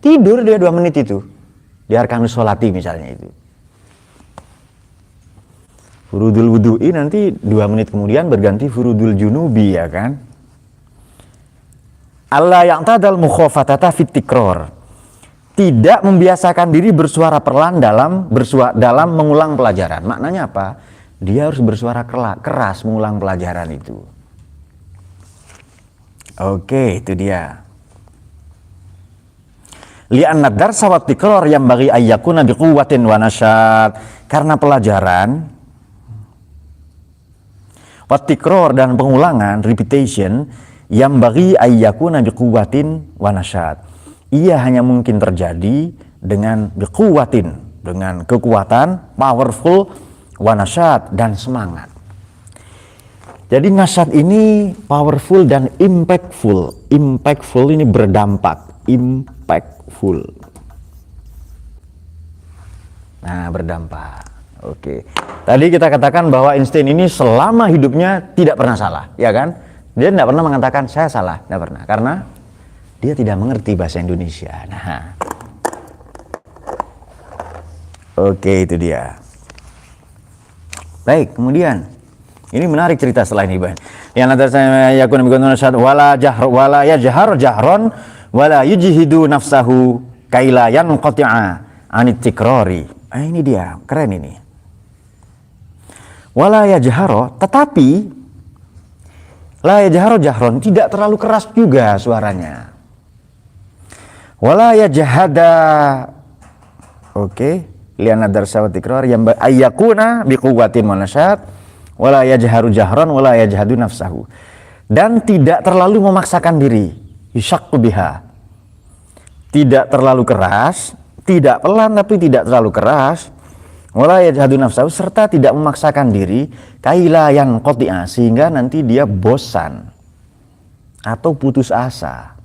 Tidur dia 2 menit itu. Di Arkanus Sholati misalnya itu. Furudul wudu'i nanti 2 menit kemudian berganti furudul junubi ya kan. Allah yang tadal mukhafatata fit tikror. Tidak membiasakan diri bersuara pelan dalam mengulang pelajaran. Maknanya apa? Dia harus bersuara keras mengulang pelajaran itu. Oke, itu dia. Li'anna darsa wa tikror yang bagi ayyakuna biquwwatin wa nasyad. Karena pelajaran wa tikror dan pengulangan, repetition, yang bagi ayyakuna biquwwatin wa nasyad. Ia hanya mungkin terjadi dengan biquwwatin, dengan kekuatan, powerful, wa nasyad, dan semangat. Jadi nasyad ini powerful dan impactful. Impactful ini berdampak, impactful. Nah, berdampak. Oke. Tadi kita katakan bahwa Einstein ini selama hidupnya tidak pernah salah, ya kan? Dia tidak pernah mengatakan saya salah, tidak pernah. Karena dia tidak mengerti bahasa Indonesia. Nah, oke, itu dia. Baik, kemudian ini menarik cerita setelah ini, Bang. Yang nanti saya yakun bikun nasyad wala yajhar jahron wala yujhidu nafsahu kaila yanqati'a anit tikrari. Ini dia, keren ini. Wala yajharo, tetapi la yajharo jahron, tidak terlalu keras juga suaranya. Wala yajhada, oke, liana darsa wa tikrar yang ayyakuna biquwwatin wa nasyad wala yajharu jahron wala yajhadu nafsahu, dan tidak terlalu memaksakan diri, yushaqqu biha, tidak terlalu keras, tidak pelan tapi tidak terlalu keras, wala yajhadu nafsahu, serta tidak memaksakan diri, kaila yang qati'a, sehingga nanti dia bosan atau putus asa,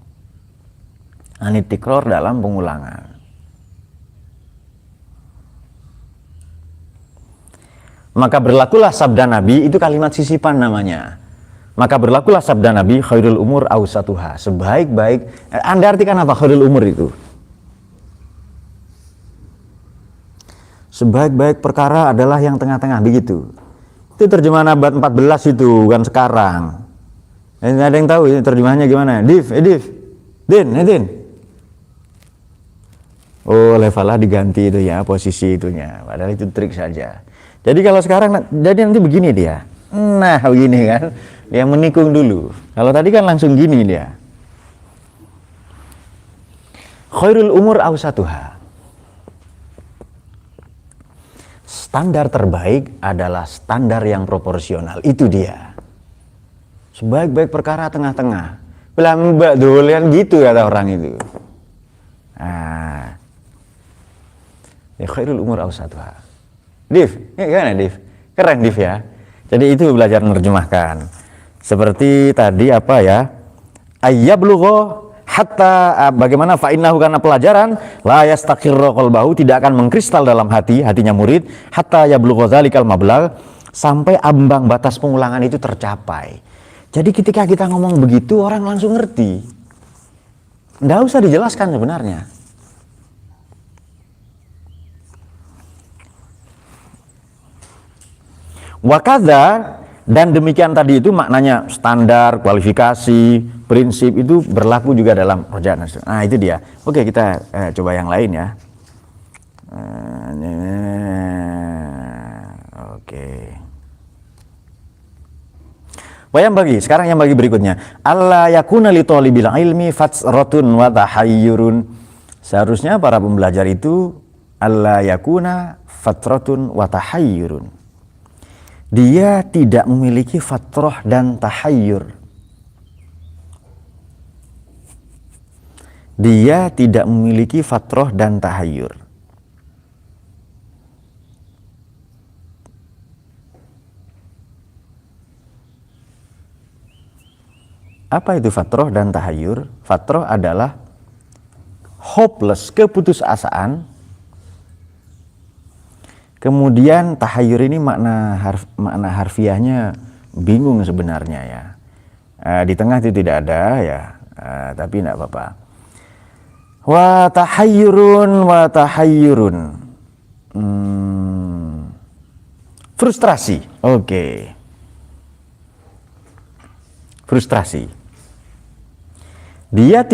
anit tikror, dalam pengulangan. Maka berlakulah sabda Nabi, itu kalimat sisipan namanya. Maka berlakulah sabda Nabi, khairul umur awsatuha, sebaik-baik. Anda artikan apa khairul umur itu? Sebaik-baik perkara adalah yang tengah-tengah, begitu. Itu terjemahan abad 14 itu, bukan sekarang. Ada yang tahu ini terjemahannya gimana? Din. Oh, levelnya diganti itu ya, posisi itunya. Padahal itu trik saja. Jadi kalau sekarang, jadi nanti begini dia. Nah, begini kan. Dia menikung dulu. Kalau tadi kan langsung gini dia. Khairul umur awsatuha. Standar terbaik adalah standar yang proporsional. Itu dia. Sebaik-baik perkara tengah-tengah. Bilang mbak dolen gitu kata orang itu. Nah. Ya, khairul umur awsatuha. Div, gimana Div? Keren Div ya. Jadi itu belajar menerjemahkan. Seperti tadi apa ya? Ayyablugha hatta, bagaimana fa'innahu, karena pelajaran la yastaqirru qalbahu, tidak akan mengkristal dalam hatinya murid, hatta yablugha dzalikal mablagh, sampai ambang batas pengulangan itu tercapai. Jadi ketika kita ngomong begitu orang langsung ngerti. Nggak usah dijelaskan sebenarnya. Wakadha, dan demikian tadi itu maknanya standar, kualifikasi, prinsip itu berlaku juga dalam rojaan. Nah itu dia. Oke, kita coba yang lain ya. Oke. Sekarang yang bagi berikutnya. Alla yakuna li thalibil ilmi fatsratun wa tahayyurun. Seharusnya para pembelajar itu alla yakuna fatratun wa tahayyurun. Dia tidak memiliki fatrah dan tahayyur. Dia tidak memiliki fatrah dan tahayyur. Apa itu fatrah dan tahayyur? Fatrah adalah hopeless, keputusasaan. Kemudian tahayyur ini makna harfiahnya bingung sebenarnya ya. Di tengah itu tidak ada ya, tapi tidak apa-apa. Wa tahayyurun. Frustrasi. Oke. Frustrasi. Dia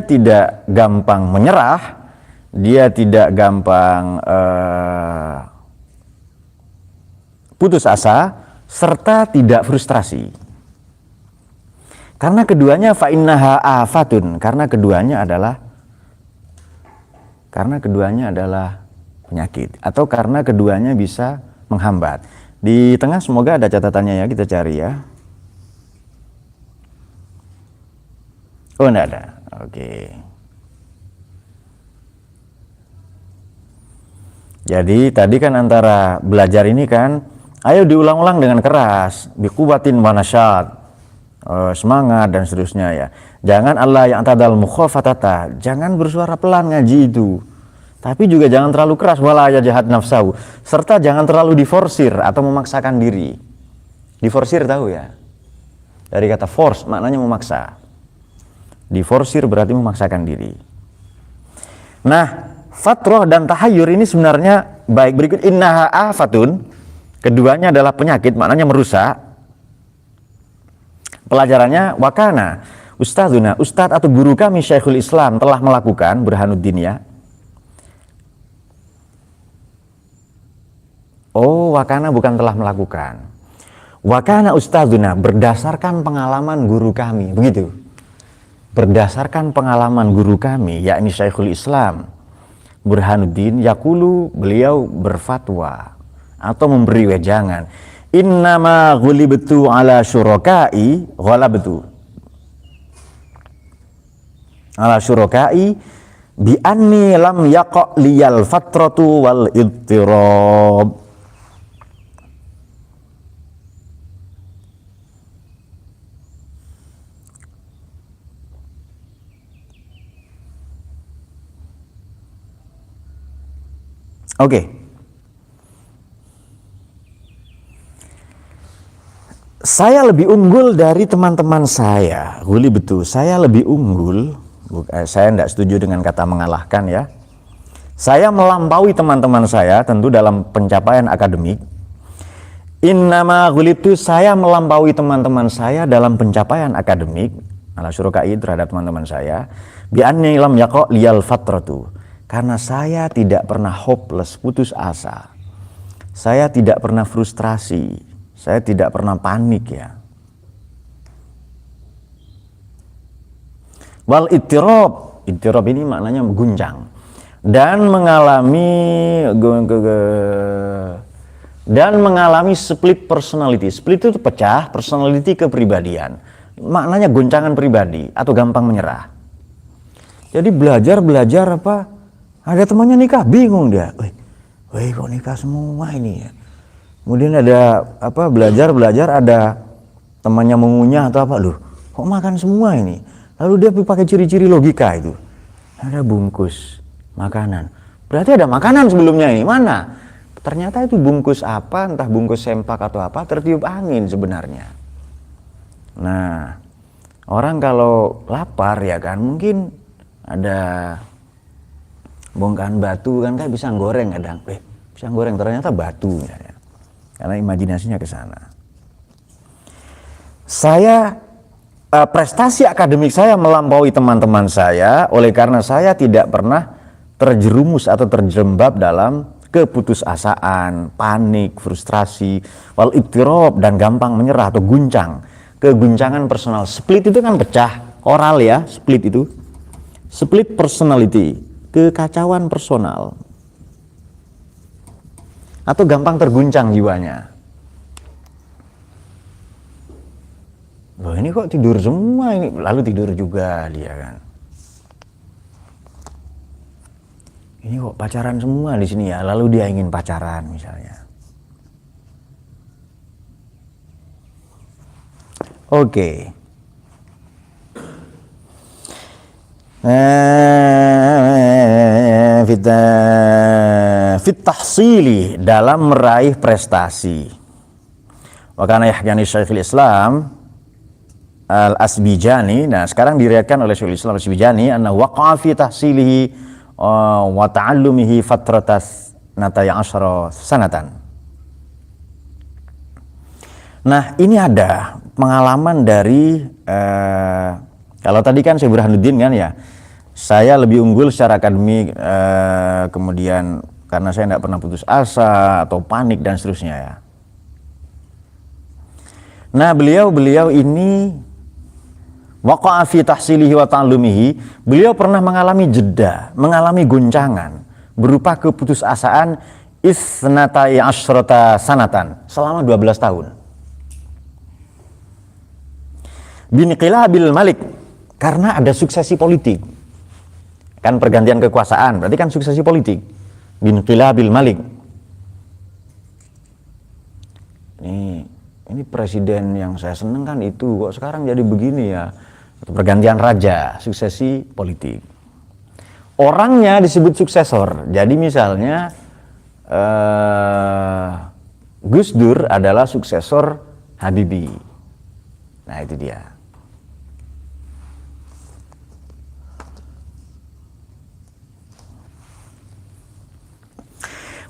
tidak gampang menyerah. Dia tidak gampang putus asa, serta tidak frustrasi. Karena keduanya fa'innaha afatun, karena keduanya adalah penyakit, atau karena keduanya bisa menghambat. Di tengah semoga ada catatannya ya, kita cari ya. Oh, enggak ada. Oke. Jadi tadi kan antara belajar ini kan, ayo diulang-ulang dengan keras, biquwatin wa nasyat, semangat dan seterusnya ya. Jangan Allah yang tadal mukhafatata, jangan bersuara pelan ngaji itu. Tapi juga jangan terlalu keras, wala yajhad nafsahu, serta jangan terlalu diforsir atau memaksakan diri. Diforsir tahu ya? Dari kata force maknanya memaksa. Diforsir berarti memaksakan diri. Nah, fatrah dan tahayyur ini sebenarnya baik berikut, innaha afatun, keduanya adalah penyakit, maknanya merusak. Pelajarannya wakana ustadzuna, ustadz atau guru kami Syekhul Islam telah melakukan, Burhanuddin ya. Oh, wakana bukan telah melakukan. Wakana ustadzuna, berdasarkan pengalaman guru kami, begitu. Berdasarkan pengalaman guru kami, yakni Syekhul Islam Burhanuddin, yakulu, beliau berfatwa atau memberi wejangan, innama ghulibtu ala syurakai, ghalabtu ala syurakai bi anni lam yaqa liyal fatratu wal ittirab. Oke. Saya lebih unggul dari teman-teman saya. Guli betul. Saya lebih unggul. Saya tidak setuju dengan kata mengalahkan ya. Saya melampaui teman-teman saya tentu dalam pencapaian akademik. Innama ghulibtu, saya melampaui teman-teman saya dalam pencapaian akademik ala syurokai terhadap teman-teman saya. Bi anni lam yaqa liyal fatratu. Karena saya tidak pernah hopeless, putus asa. Saya tidak pernah frustrasi. Saya tidak pernah panik ya. Wal ittirab, ittirab ini maknanya mengguncang. Dan mengalami split personality. Split itu pecah, personality kepribadian. Maknanya goncangan pribadi atau gampang menyerah. Jadi belajar apa? Ada temannya nikah, bingung dia. Wih, kok nikah semua ini ya. Kemudian ada apa? Belajar ada temannya mengunyah atau apa, loh, kok makan semua ini? Lalu dia pakai ciri-ciri logika itu. Ada bungkus makanan. Berarti ada makanan sebelumnya ini. Mana? Ternyata itu bungkus apa, entah bungkus sempak atau apa, tertiup angin sebenarnya. Nah, orang kalau lapar ya kan, mungkin ada bongkahan batu kan, kayak pisang goreng kadang. Pisang goreng ternyata batu misalnya. Karena imajinasinya ke sana. Saya prestasi akademik saya melampaui teman-teman saya oleh karena saya tidak pernah terjerumus atau terjerembab dalam keputusasaan, panik, frustrasi, wal ittirab dan gampang menyerah atau guncang. Keguncangan personal. Split itu kan pecah, oral ya, split itu. Split personality. Kekacauan personal atau gampang terguncang jiwanya. Loh, ini kok tidur semua ini, lalu tidur juga dia kan. Ini kok pacaran semua di sini ya, lalu dia ingin pacaran misalnya. Oke. Fit tahsili, dalam meraih prestasi. Wa kana yahyani Syekhul Islam Al-Asbijani. Nah, sekarang diriwayatkan oleh Syekhul Islam Al-Asbijani anna waqa'a fi tahsilihi wa ta'allumihi fatratas nataya asyara sanatan. Nah, ini ada pengalaman dari kalau tadi kan saya Burhanuddin kan ya, saya lebih unggul secara akademik, kemudian karena saya tidak pernah putus asa atau panik dan seterusnya ya. Nah, beliau ini waqa'a fi tahsilihi wa ta'allumihi, beliau pernah mengalami jeda, mengalami guncangan berupa keputusasaan isnatai asyrata sanatan, selama 12 tahun. Biniqilabil Malik, Karena ada suksesi politik. Kan pergantian kekuasaan, berarti kan suksesi politik. Binqilabil Malik. Ini presiden yang saya seneng kan itu, kok sekarang jadi begini ya. Pergantian raja, suksesi politik. Orangnya disebut suksesor. Jadi misalnya Gus Dur adalah suksesor Habibie. Nah itu dia.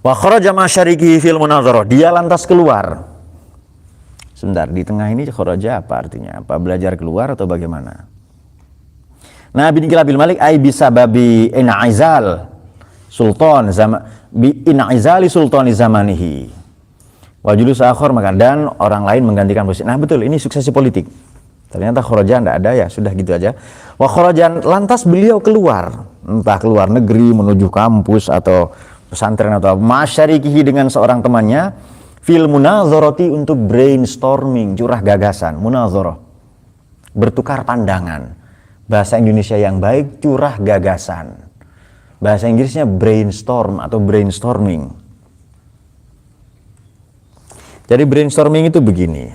Wa kharaja masyarikihi fil munadharah. Dia lantas keluar. Sebentar, di tengah ini kharaja apa artinya? Apa belajar keluar atau bagaimana? Nah, binqilabil Malik ai bisababi in'izal sultan in'izali sultani zamanihi. Wa julus akhar, maka dan orang lain menggantikan posisi. Nah, betul, ini suksesi politik. Ternyata kharaja enggak ada ya, sudah gitu aja. Wa kharajan, lantas beliau keluar, entah keluar negeri menuju kampus atau pesantren atau masyarikihi dengan seorang temannya fil munazarati untuk brainstorming, curah gagasan, munazarah, bertukar pandangan. Bahasa Indonesia yang baik, curah gagasan. Bahasa Inggrisnya brainstorm atau brainstorming. Jadi brainstorming itu begini.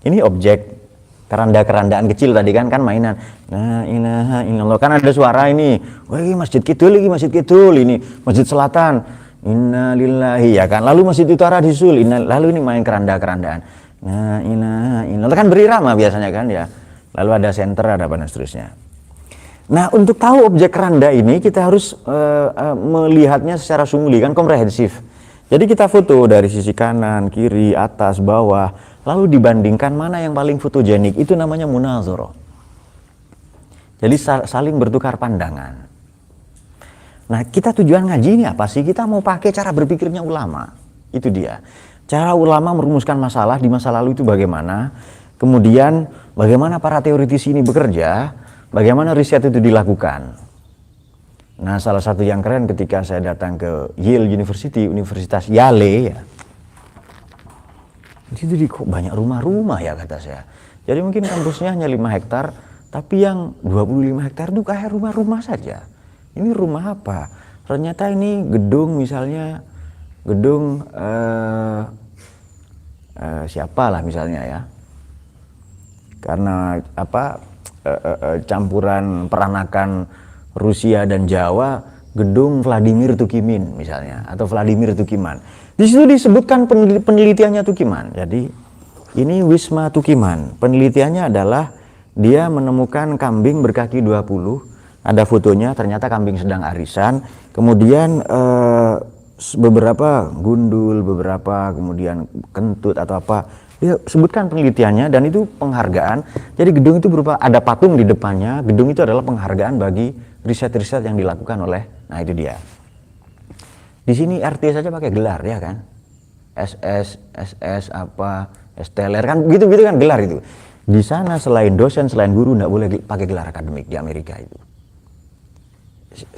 Ini objek keranda-kerandaan kecil tadi kan mainan. La ilaha illallah, kan ada suara ini. Wah, ini masjid kidul, ini masjid selatan. Inna lillahi, ya kan. Lalu masjid utara disusul. Lalu ini main keranda-kerandaan. La ilaha illallah, kan berirama biasanya kan ya. Lalu ada center, ada apa dan seterusnya. Nah, untuk tahu objek keranda ini kita harus melihatnya secara sumuli, kan komprehensif. Jadi kita foto dari sisi kanan, kiri, atas, bawah, lalu dibandingkan mana yang paling fotogenik. Itu namanya munazarah. Jadi saling bertukar pandangan. Nah, kita tujuan ngaji ini apa sih? Kita mau pakai cara berpikirnya ulama. Itu dia. Cara ulama merumuskan masalah di masa lalu itu bagaimana. Kemudian bagaimana para teoritisi ini bekerja, bagaimana riset itu dilakukan. Nah, salah satu yang keren ketika saya datang ke Yale University, Universitas Yale ya. Di situ kok banyak rumah-rumah ya kata saya. Jadi mungkin kampusnya hanya 5 hektar, tapi yang 25 hektar itu kayak rumah-rumah saja. Ini rumah apa? Ternyata ini gedung, misalnya gedung siapalah misalnya ya. Karena campuran peranakan Rusia dan Jawa, gedung Vladimir Tukimin misalnya, atau Vladimir Tukiman. Di situ disebutkan penelitiannya Tukiman. Jadi ini Wisma Tukiman. Penelitiannya adalah dia menemukan kambing berkaki 20. Ada fotonya, ternyata kambing sedang arisan. Kemudian beberapa gundul, beberapa kemudian kentut atau apa. Dia sebutkan penelitiannya dan itu penghargaan. Jadi gedung itu berupa ada patung di depannya. Gedung itu adalah penghargaan bagi riset-riset yang dilakukan oleh. Nah, itu dia. Di sini RT saja pakai gelar ya kan. SS apa, STLR kan gitu-gitu kan gelar itu. Di sana selain dosen, selain guru enggak boleh pakai gelar akademik di Amerika itu.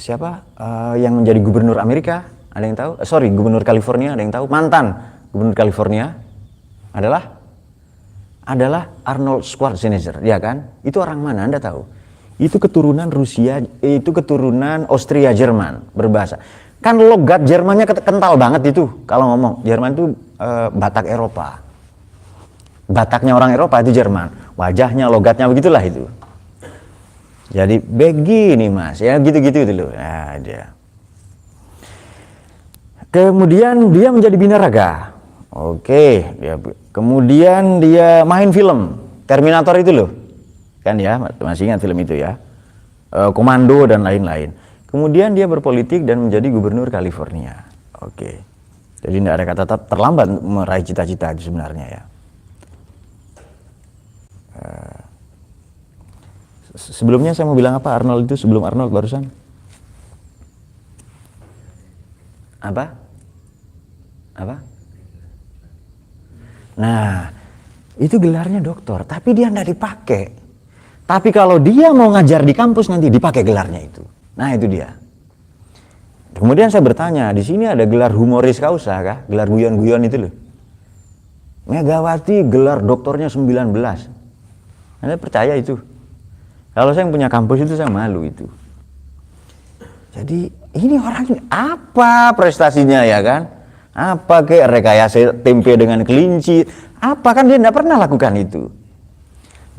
Siapa yang menjadi gubernur Amerika? Ada yang tahu? Gubernur California, ada yang tahu? Mantan gubernur California adalah Arnold Schwarzenegger, ya kan? Itu orang mana? Anda tahu? Itu keturunan Rusia, itu keturunan Austria Jerman berbahasa. Kan logat Jermannya kental banget itu. Kalau ngomong Jerman itu Batak Eropa. Bataknya orang Eropa itu Jerman. Wajahnya, logatnya begitulah itu. Jadi begini mas, ya gitu-gitu itu loh. Nah, dia. Kemudian dia menjadi binaraga. Oke, kemudian dia main film Terminator itu loh, kan ya, masih ingat film itu ya, Komando dan lain-lain. Kemudian dia berpolitik dan menjadi gubernur California. Oke, jadi tidak ada kata terlambat meraih cita-cita itu sebenarnya ya. Sebelumnya saya mau bilang apa Arnold itu sebelum Arnold barusan? Apa? Nah, itu gelarnya doktor, tapi dia tidak dipakai. Tapi kalau dia mau ngajar di kampus nanti dipakai gelarnya itu. Nah, itu dia. Kemudian saya bertanya, di sini ada gelar humoris causa kah? Gelar guyon-guyon itu loh. Megawati gelar doktornya 19. Anda percaya itu? Kalau saya yang punya kampus itu saya malu itu. Jadi ini orang ini apa prestasinya ya kan? Apa kayak rekayasa tempe dengan kelinci? Apa kan dia tidak pernah lakukan itu.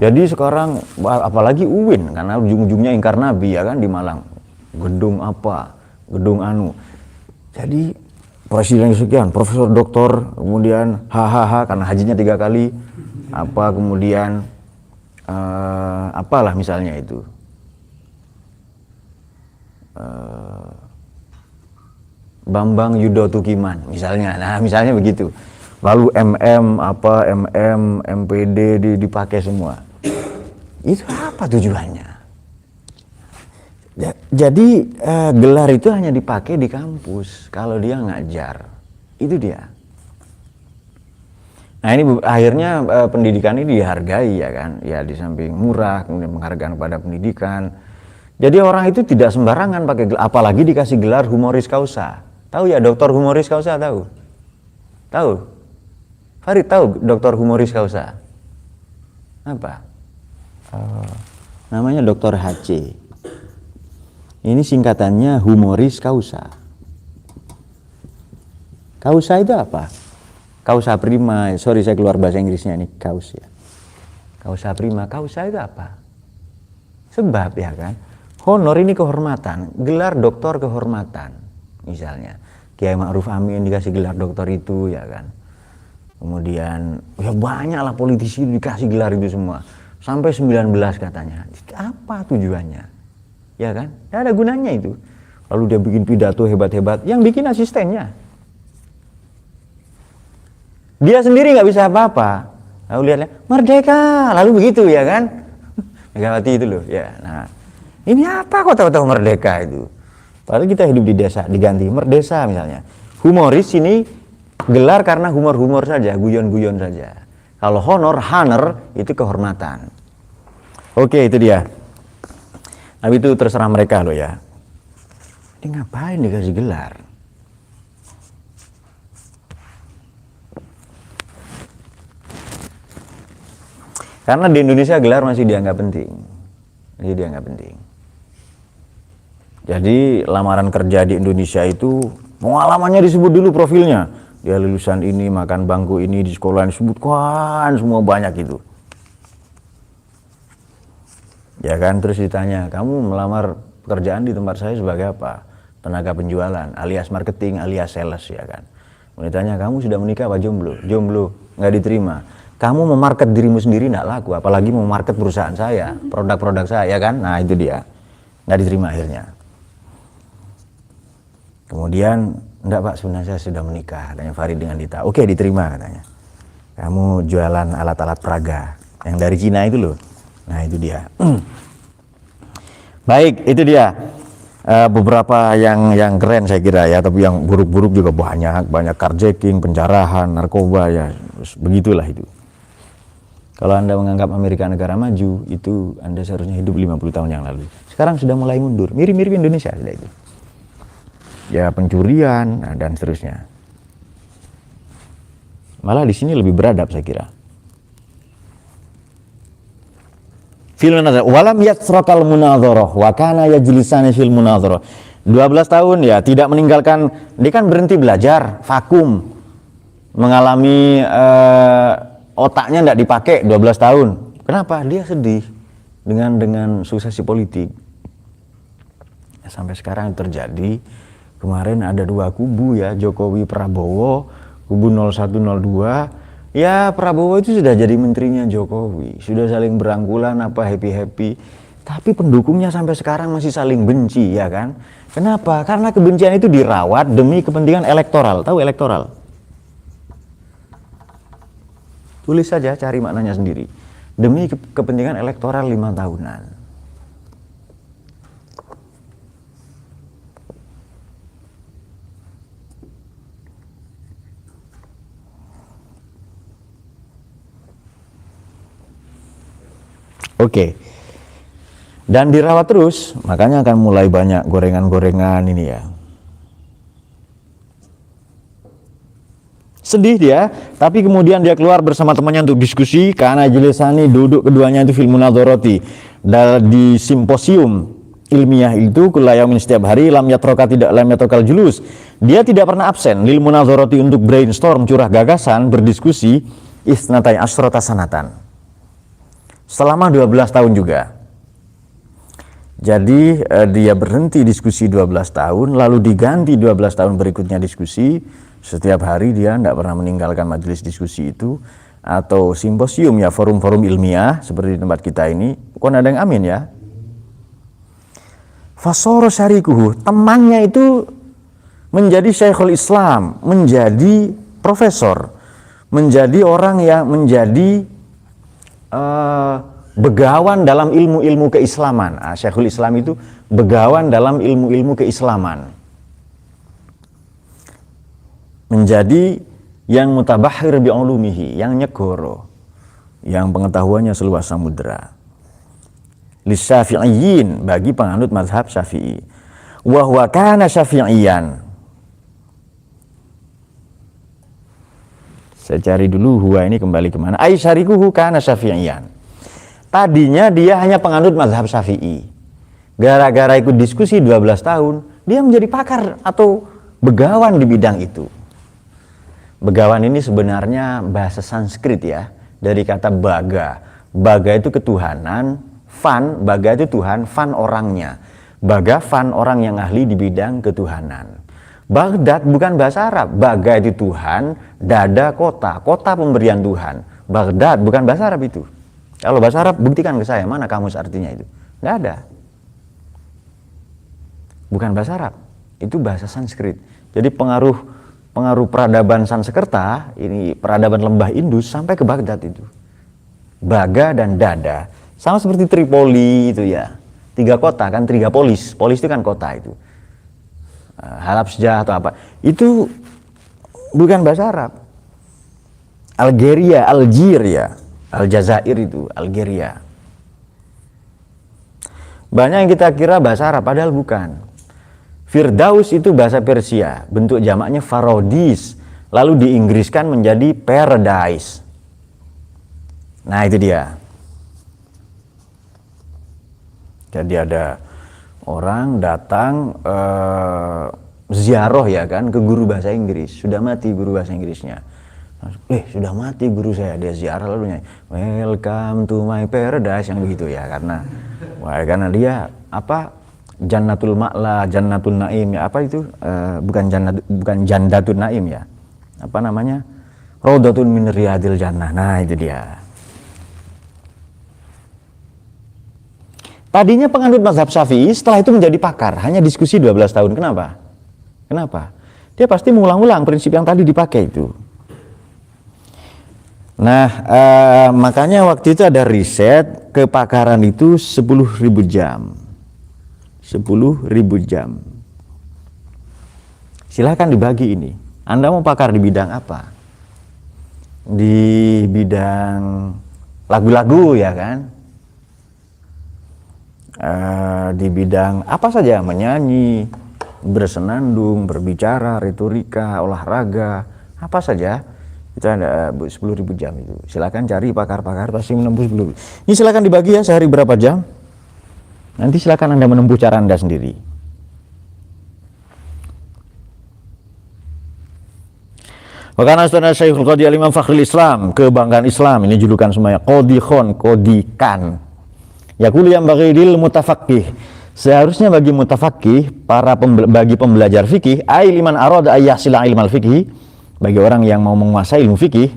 Jadi sekarang apalagi UIN karena ujung-ujungnya ingkar nabi ya kan di Malang. Gedung apa? Gedung anu. Jadi presiden sekian, profesor doktor, kemudian hahaha karena hajinya 3 kali. Apa kemudian apalah misalnya itu Bambang Yudo Tukiman misalnya, nah misalnya begitu, lalu MPD dipakai semua, itu apa tujuannya? Jadi gelar itu hanya dipakai di kampus kalau dia ngajar, itu dia. Nah ini akhirnya pendidikan ini dihargai ya kan, ya di samping murah kemudian penghargaan pada pendidikan. Jadi orang itu tidak sembarangan pakai gelar, apalagi dikasih gelar humoris causa. Tahu ya dokter humoris causa tahu? Tahu? Farid tahu dokter humoris causa? Apa? Namanya dokter HC. Ini singkatannya humoris causa. Causa itu apa? Causa prima, sorry saya keluar bahasa Inggrisnya ini, causa ya. Causa prima, causa itu apa? Sebab ya kan, honor ini kehormatan, gelar doktor kehormatan. Misalnya, Kiai Ma'ruf Amin dikasih gelar doktor itu ya kan. Kemudian, ya banyaklah politisi dikasih gelar itu semua. Sampai 19 katanya. Apa tujuannya? Ya kan, tidak ada gunanya itu. Lalu dia bikin pidato hebat-hebat, yang bikin asistennya. Dia sendiri nggak bisa apa-apa. Lalu lihatnya merdeka, lalu begitu ya kan? Megawati itu loh, ya. Nah, ini apa kok tahu-tahu merdeka itu? Padahal kita hidup di desa, diganti merdesa misalnya. Humoris ini gelar karena humor-humor saja, guyon-guyon saja. Kalau honor itu kehormatan. Oke, itu dia. Tapi itu terserah mereka loh ya. Ini ngapain dikasih gelar? Karena di Indonesia gelar masih dianggap penting. Jadi lamaran kerja di Indonesia itu pengalamannya disebut dulu profilnya. Dia lulusan ini, makan bangku ini, di sekolah disebutkan semua banyak itu. Ya kan, terus ditanya, kamu melamar pekerjaan di tempat saya sebagai apa? Tenaga penjualan, alias marketing, alias sales ya kan. Ditanya, kamu sudah menikah apa jomblo? Jomblo, nggak diterima. Kamu memarket dirimu sendiri tidak laku, apalagi memarket perusahaan saya, produk-produk saya kan, nah itu dia, nggak diterima akhirnya. Kemudian, enggak Pak, sebenarnya saya sudah menikah, katanya Farid dengan Dita. Oke, diterima katanya. Kamu jualan alat-alat peraga, yang dari Cina itu loh, nah itu dia. Baik, itu dia. Beberapa yang keren saya kira ya, tapi yang buruk-buruk juga banyak carjacking, penjarahan, narkoba ya, begitulah itu. Kalau Anda menganggap Amerika negara maju, itu Anda seharusnya hidup 50 tahun yang lalu. Sekarang sudah mulai mundur, mirip-mirip Indonesia sudah itu. Ya pencurian dan seterusnya. Malah di sini lebih beradab saya kira. Fil munadharah walam yatsrakal munadharah wa kana yajlisani fil munadharah. 12 tahun ya tidak meninggalkan, dia kan berhenti belajar, vakum. Mengalami otaknya tidak dipakai 12 tahun. Kenapa? Dia sedih dengan suksesi politik. Ya, sampai sekarang terjadi. Kemarin ada 2 kubu ya, Jokowi Prabowo, kubu 0102. Ya Prabowo itu sudah jadi menterinya Jokowi, sudah saling berangkulan apa happy-happy. Tapi pendukungnya sampai sekarang masih saling benci ya kan. Kenapa? Karena kebencian itu dirawat demi kepentingan elektoral. Tahu elektoral? Tulis saja, cari maknanya sendiri. Demi kepentingan elektoral 5 tahunan. Oke. Dan dirawat terus, makanya akan mulai banyak gorengan-gorengan ini ya. Sedih dia, tapi kemudian dia keluar bersama temannya untuk diskusi karena jelisani duduk keduanya itu fil munadharati di simposium ilmiah itu kullayamin setiap hari lam yatrokal julus. Dia tidak pernah absen lil munadharati untuk brainstorm curah gagasan berdiskusi isnatai asrota sanatan. Selama 12 tahun juga. Jadi dia berhenti diskusi 12 tahun lalu diganti 12 tahun berikutnya diskusi. Setiap hari dia tidak pernah meninggalkan majelis diskusi itu atau simposium ya, forum-forum ilmiah seperti di tempat kita ini. Pokoknya ada yang amin ya. Fasoro syarikuhu, temannya itu menjadi Syekhul Islam, menjadi profesor, menjadi orang yang menjadi begawan dalam ilmu-ilmu keislaman. Syekhul Islam itu begawan dalam ilmu-ilmu keislaman. Menjadi yang mutabahhir bi ulumihi, yang nyegoro, yang pengetahuannya seluas samudra. Lisyafi'iyyin, bagi penganut mazhab Syafi'i. Wa huwa kana syafi'iyan. Saya cari dulu huwa ini kembali kemana. Ai syarikuhu kana syafi'iyan. Tadinya dia hanya penganut mazhab Syafi'i. Gara-gara ikut diskusi 12 tahun, dia menjadi pakar atau begawan di bidang itu. Begawan ini sebenarnya bahasa Sanskrit ya, dari kata baga. Baga itu ketuhanan, fan, baga itu Tuhan, fan orangnya. Baga fan orang yang ahli di bidang ketuhanan. Baghdad bukan bahasa Arab, baga itu Tuhan, dada kota, kota pemberian Tuhan. Baghdad bukan bahasa Arab itu. Kalau bahasa Arab buktikan ke saya, mana kamus artinya itu? Nggak ada. Bukan bahasa Arab, itu bahasa Sanskrit. Jadi pengaruh peradaban Sanskerta, ini peradaban lembah Indus sampai ke Baghdad itu. Baga dan dada. Sama seperti Tripoli itu ya. 3 kota kan, 3 polis. Polis itu kan kota itu. Halabsjah atau apa. Itu bukan bahasa Arab. Algeria, Algeria. Aljazair itu, Algeria. Banyak yang kita kira bahasa Arab, padahal bukan. Firdaus itu bahasa Persia, bentuk jamaknya Farodis, lalu diinggriskan menjadi paradise. Nah itu dia. Jadi ada orang datang ziarah ya kan ke guru bahasa Inggris, sudah mati guru bahasa Inggrisnya. Sudah mati guru saya, dia ziarah lalu nyanyi welcome to my paradise yang begitu ya, karena dia apa Jannatul Ma'la, Jannatul Naim ya, apa itu? Bukan Jannatul Naim ya. Apa namanya? Raudatun min riyadil jannah. Nah, itu dia. Tadinya penganut mazhab Syafi'i, setelah itu menjadi pakar, hanya diskusi 12 tahun. Kenapa? Dia pasti mengulang-ulang prinsip yang tadi dipakai itu. Nah, makanya waktu itu ada riset kepakaran itu 10.000 jam. 10.000 jam. Silahkan dibagi ini. Anda mau pakar di bidang apa? Di bidang lagu-lagu ya kan? Di bidang apa saja, menyanyi, bersenandung, berbicara, retorika, olahraga, apa saja. Itu ada 10.000 jam itu. Silakan cari pakar-pakar pasti menembus 10.000. Ini silakan dibagi ya, sehari berapa jam? Nanti silakan Anda menempuh cara Anda sendiri. Wakana Ustaz Syekhul Qadi Al-Imam Fakhrul Islam, kebanggaan Islam, ini julukan semuanya, Qadikhon, Qadikan. Yaqulu yang bagi lil mutafaqqih. Seharusnya bagi mutafaqqih, bagi pembelajar fikih, ai liman arada ayyahsila ilmal fikih, bagi orang yang mau menguasai ilmu fikih,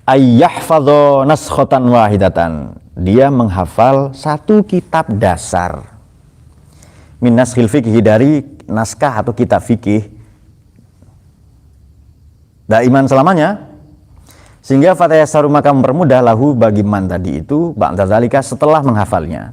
ayyahfadho naskhatan wahidatan, dia menghafal satu kitab dasar min naskhil fikih, dari naskah atau kitab fikih daiman selamanya, sehingga fatayassaru maka mempermudah lahu bagi man tadi itu ba'da zalika setelah menghafalnya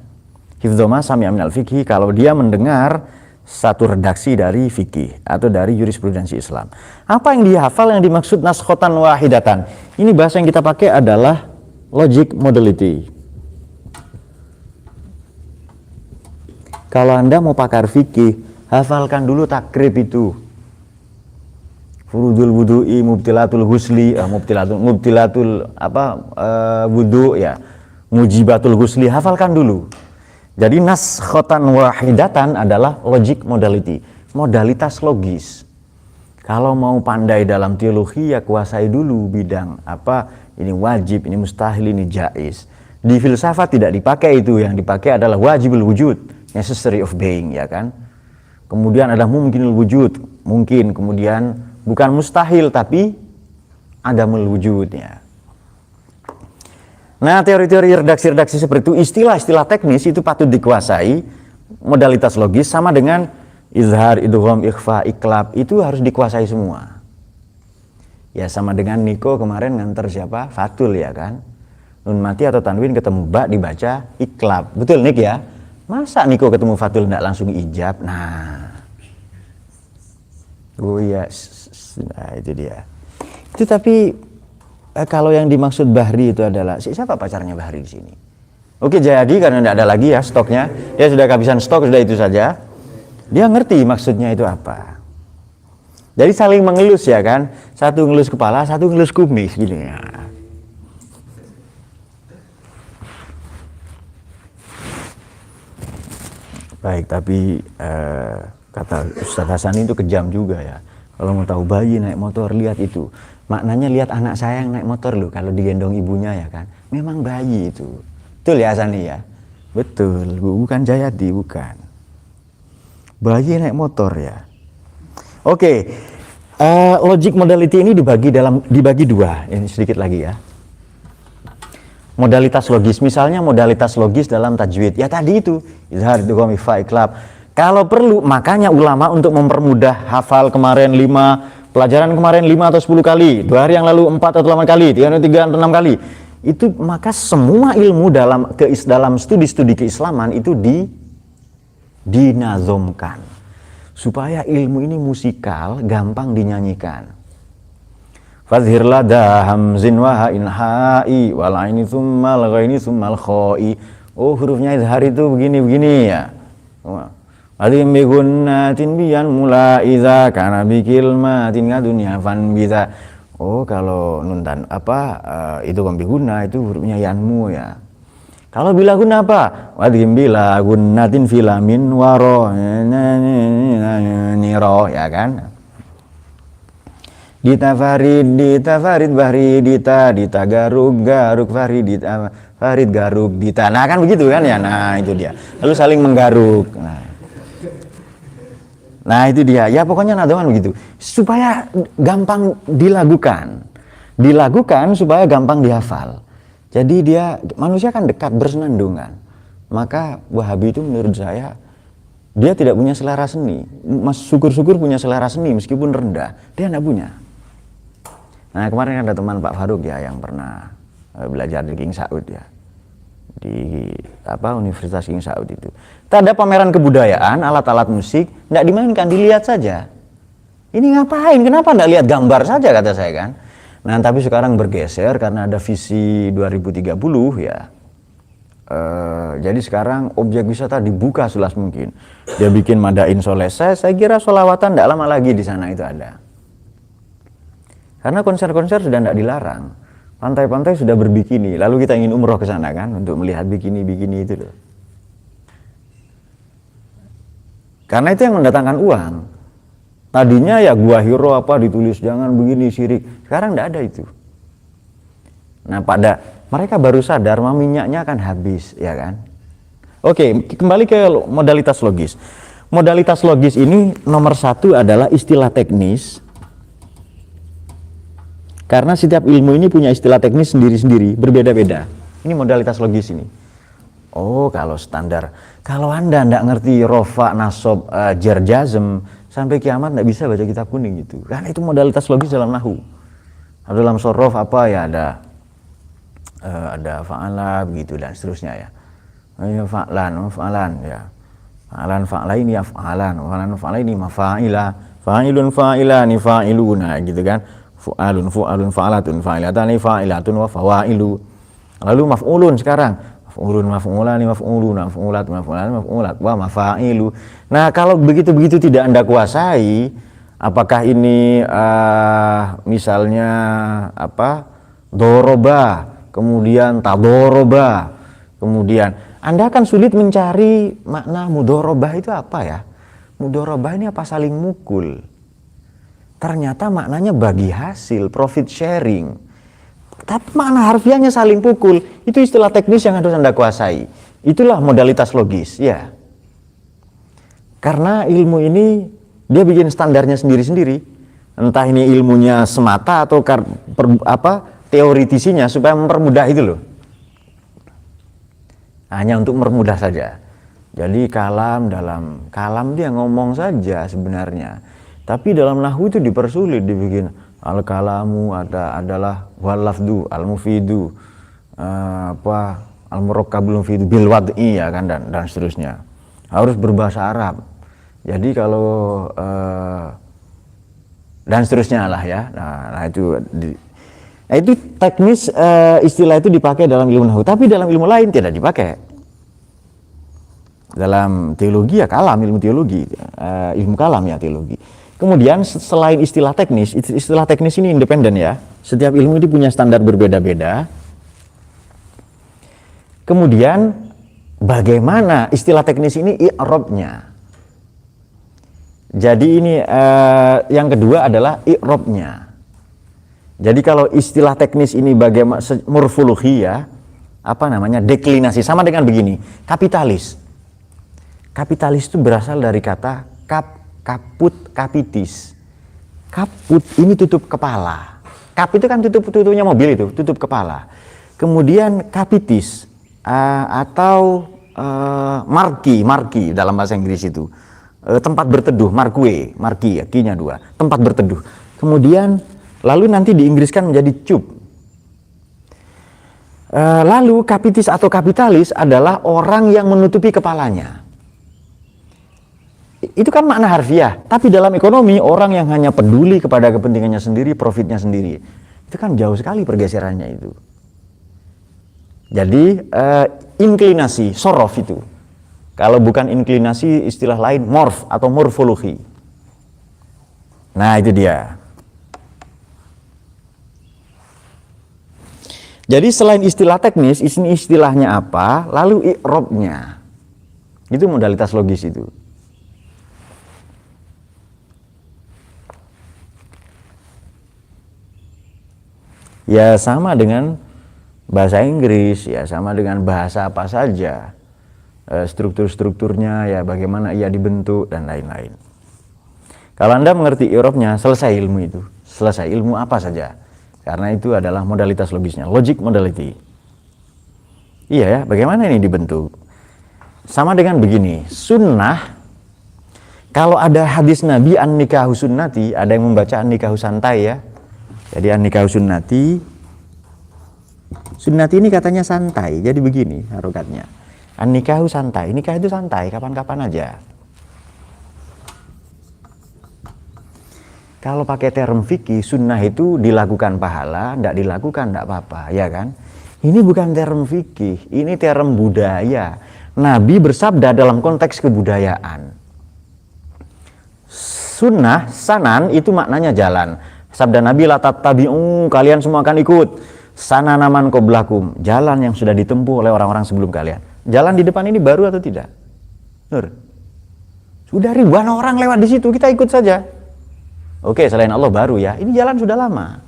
hifdzu ma sami'a minal fikih, kalau dia mendengar satu redaksi dari fikih atau dari jurisprudensi Islam. Apa yang dia hafal yang dimaksud naskhatan wahidatan? Ini bahasa yang kita pakai adalah logic modality. Kalau Anda mau pakar fikih, hafalkan dulu takrib itu. furudul wudu'i, mubtilatul husli, mubtilatul wudu ya, mujibatul husli, hafalkan dulu. Jadi naskhatan wahidatan adalah logic modality, modalitas logis. Kalau mau pandai dalam teologi ya kuasai dulu bidang apa, ini wajib, ini mustahil, ini jaiz. Di filsafat tidak dipakai itu, yang dipakai adalah wajibul wujud, necessary of being, ya kan. Kemudian ada mungkinul wujud, mungkin, kemudian bukan mustahil tapi adamul wujud, ya. Nah, teori-teori redaksi-redaksi seperti itu, istilah-istilah teknis itu patut dikuasai, modalitas logis sama dengan izhar, idgham, ikhfa, iklab, itu harus dikuasai semua. Ya sama dengan Niko kemarin nganter siapa? Fatul, ya kan? Nun mati atau tanwin ketemu ba dibaca iklab. Betul Nik ya? Masa Niko ketemu Fatul enggak langsung ijab? Nah. Oh iya, nah itu dia. Itu tapi kalau yang dimaksud Bahri itu adalah siapa pacarnya Bahri di sini? Oke, jadi karena tidak ada lagi ya stoknya, dia sudah kehabisan stok, sudah itu saja. Dia ngerti maksudnya itu apa. Jadi saling mengelus, ya kan? Satu ngelus kepala, satu ngelus kumis gitu ya. Baik, tapi kata Ustaz Hasan itu kejam juga ya. Kalau mau tahu bayi naik motor, lihat itu. Maknanya lihat anak saya yang naik motor loh, kalau digendong ibunya, ya kan. Memang bayi itu. Betul ya Hasan ya? Betul, bukan Jayadi, bukan. Bayi naik motor ya. Oke, logic modality ini dibagi dua. Ini sedikit lagi ya. Modalitas logis, misalnya modalitas logis dalam tajwid. Ya tadi itu, izhar, idgham, ikhfa, iklab. Kalau perlu, makanya ulama untuk mempermudah hafal kemarin 5, pelajaran kemarin 5 atau 10 kali, 2 hari yang lalu 4 atau 8 kali, 3 atau 6 kali. Itu maka semua ilmu dalam studi-studi keislaman itu dinazomkan supaya ilmu ini musikal, gampang dinyanyikan. Fadhir lada hamzin wa ha'in ha'i wal aini tsummal ghaini tsummal kha'i. Oh, hurufnya izhar itu begini ya. Alim bi gunnatin biyan mula idza kana bi kilmatin dunya fan bisa. Oh, kalau nuntan itu bi gunna itu hurufnya yanmu ya. Kalau bila guna apa? Wadhim bila gunatin filamin waro niro, ya kan? Dita farid bahri dita garuk farid garuk dita. Nah kan begitu kan ya. Nah itu dia. Lalu saling menggaruk. Nah itu dia. Ya pokoknya nadoman begitu. Supaya gampang dilakukan supaya gampang dihafal. Jadi manusia kan dekat bersenandungan. Maka Wahabi itu menurut saya dia tidak punya selera seni. Mas syukur-syukur punya selera seni meskipun rendah. Dia tidak punya. Nah kemarin ada teman Pak Faruk ya yang pernah belajar di King Saud ya, di Universitas King Saud itu. Ada pameran kebudayaan, alat-alat musik, tidak dimainkan, dilihat saja. Ini ngapain? Kenapa tidak lihat gambar saja, kata saya kan? Nah tapi sekarang bergeser karena ada visi 2030 ya. Jadi sekarang objek wisata dibuka seluas mungkin. Dia bikin Madain Soleh. Saya kira sholawatan tidak lama lagi di sana itu ada. Karena konser-konser sudah tidak dilarang. Pantai-pantai sudah berbikini. Lalu kita ingin umroh ke sana kan untuk melihat bikini-bikini itu loh. Karena itu yang mendatangkan uang. Tadinya ya Gua Hiro ditulis jangan begini syirik. Sekarang tidak ada itu. Nah mereka baru sadar minyaknya akan habis, ya kan? Oke, kembali ke modalitas logis. Modalitas logis ini nomor 1 adalah istilah teknis. Karena setiap ilmu ini punya istilah teknis sendiri-sendiri, berbeda-beda. Ini modalitas logis ini. Oh, kalau standar. Kalau Anda tidak ngerti rofa, nasob, jar, jazm, sampai kiamat tidak bisa baca kitab kuning gitu. Karena itu modalitas logis dalam nahwu. Dalam sorof ada fa'ala begitu dan seterusnya ya. Fa'lan ya. Fa'laini fa'alaini mafa'ila, fa'ilun fa'ilani fa'iluna gitu kan. Fu'alatun fa'ilatani fa'ilatun wa fawailu. Lalu maf'ulun sekarang. Maf'ulani maf'ulat wa mafailu. Nah, kalau begitu tidak Anda kuasai, Apakah ini misalnya apa? Doroba, kemudian tadoroba, kemudian Anda akan sulit mencari makna mudorobah itu apa ya? Mudorobah ini apa? Saling mukul. Ternyata maknanya bagi hasil, profit sharing. Tapi makna harfiahnya saling pukul. Itu istilah teknis yang harus Anda kuasai. Itulah modalitas logis, ya. Karena ilmu ini dia bikin standarnya sendiri-sendiri. Entah ini ilmunya semata atau teoritisinya supaya mempermudah itu loh. Hanya untuk mempermudah saja. Jadi kalam dia ngomong saja sebenarnya. Tapi dalam nahwu itu dipersulit, dibikin al-kalamu adalah wal lafdu al-mufidu al-murakkabul mufidu bil wad'i ya kan dan seterusnya. Harus berbahasa Arab. Jadi kalau dan seterusnya lah ya. Nah itu teknis istilah itu dipakai dalam ilmu nahwu, tapi dalam ilmu lain tidak dipakai. Dalam teologi ya kalam, ilmu teologi, ilmu kalam ya teologi. Kemudian selain istilah teknis ini independen ya. Setiap ilmu itu punya standar berbeda-beda. Kemudian bagaimana istilah teknis ini i'rabnya? Jadi ini yang kedua adalah i'rabnya. Jadi kalau istilah teknis ini bagaimana morfologi ya, deklinasi, sama dengan begini, kapitalis. Kapitalis itu berasal dari kata kaput, kapitis. Kaput ini tutup kepala. Kap itu kan tutupnya mobil itu, tutup kepala. Kemudian kapitis atau marki dalam bahasa Inggris itu. Tempat berteduh, marki ya, kinya 2, tempat berteduh. Kemudian lalu nanti diinggriskan menjadi cub. Lalu kapitis atau kapitalis adalah orang yang menutupi kepalanya. Itu kan makna harfiah, tapi dalam ekonomi orang yang hanya peduli kepada kepentingannya sendiri, profitnya sendiri. Itu kan jauh sekali pergeserannya itu. Jadi inklinasi, sorof itu. Kalau bukan inklinasi, istilah lain morf atau morfologi. Nah itu dia. Jadi selain istilah teknis, ini istilahnya apa, lalu i'rabnya. Itu modalitas logis itu. Ya sama dengan bahasa Inggris, ya sama dengan bahasa apa saja. Struktur-strukturnya, ya bagaimana ia dibentuk dan lain-lain. Kalau Anda mengerti i'rabnya, selesai ilmu itu. Selesai ilmu apa saja. Karena itu adalah modalitas logisnya, logic modality. Iya ya, bagaimana ini dibentuk? Sama dengan begini, sunnah, kalau ada hadis Nabi an-nikahu sunnati, ada yang membaca an-nikahu santai ya. Jadi an-nikahu sunnati ini katanya santai, jadi begini harokatnya. An-nikahu santai, nikah itu santai, kapan-kapan aja. Kalau pakai term fikih, sunnah itu dilakukan pahala, tidak dilakukan tidak apa-apa, ya kan? Ini bukan term fikih, ini term budaya. Nabi bersabda dalam konteks kebudayaan. Sunnah, sanan itu maknanya jalan. Sabda Nabi, la tattabi'u, kalian semua akan ikut. Sananaman qoblakum, jalan yang sudah ditempuh oleh orang-orang sebelum kalian. Jalan di depan ini baru atau tidak? Nur. Sudah ribuan orang lewat di situ, kita ikut saja. Oke, selain Allah baru ya. Ini jalan sudah lama.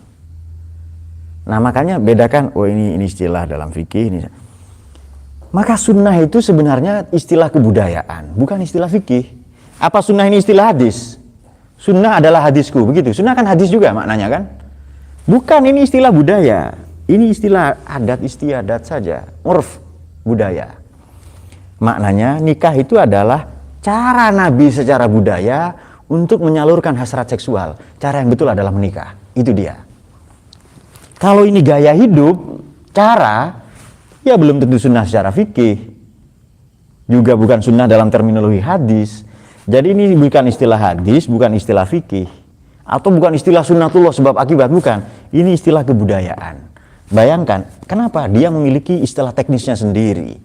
Nah, makanya bedakan, oh ini istilah dalam fikih ini. Maka sunnah itu sebenarnya istilah kebudayaan, bukan istilah fikih. Apa sunnah ini istilah hadis? Sunnah adalah hadisku, begitu. Sunnah kan hadis juga maknanya kan? Bukan, ini istilah budaya. Ini istilah adat istiadat saja, urf, budaya. Maknanya nikah itu adalah cara Nabi secara budaya untuk menyalurkan hasrat seksual. Cara yang betul adalah menikah. Itu dia. Kalau ini gaya hidup, cara, ya belum tentu sunnah secara fikih. Juga bukan sunnah dalam terminologi hadis. Jadi ini bukan istilah hadis, bukan istilah fikih. Atau bukan istilah sunnatullah sebab akibat, bukan. Ini istilah kebudayaan. Bayangkan, kenapa? Dia memiliki istilah teknisnya sendiri.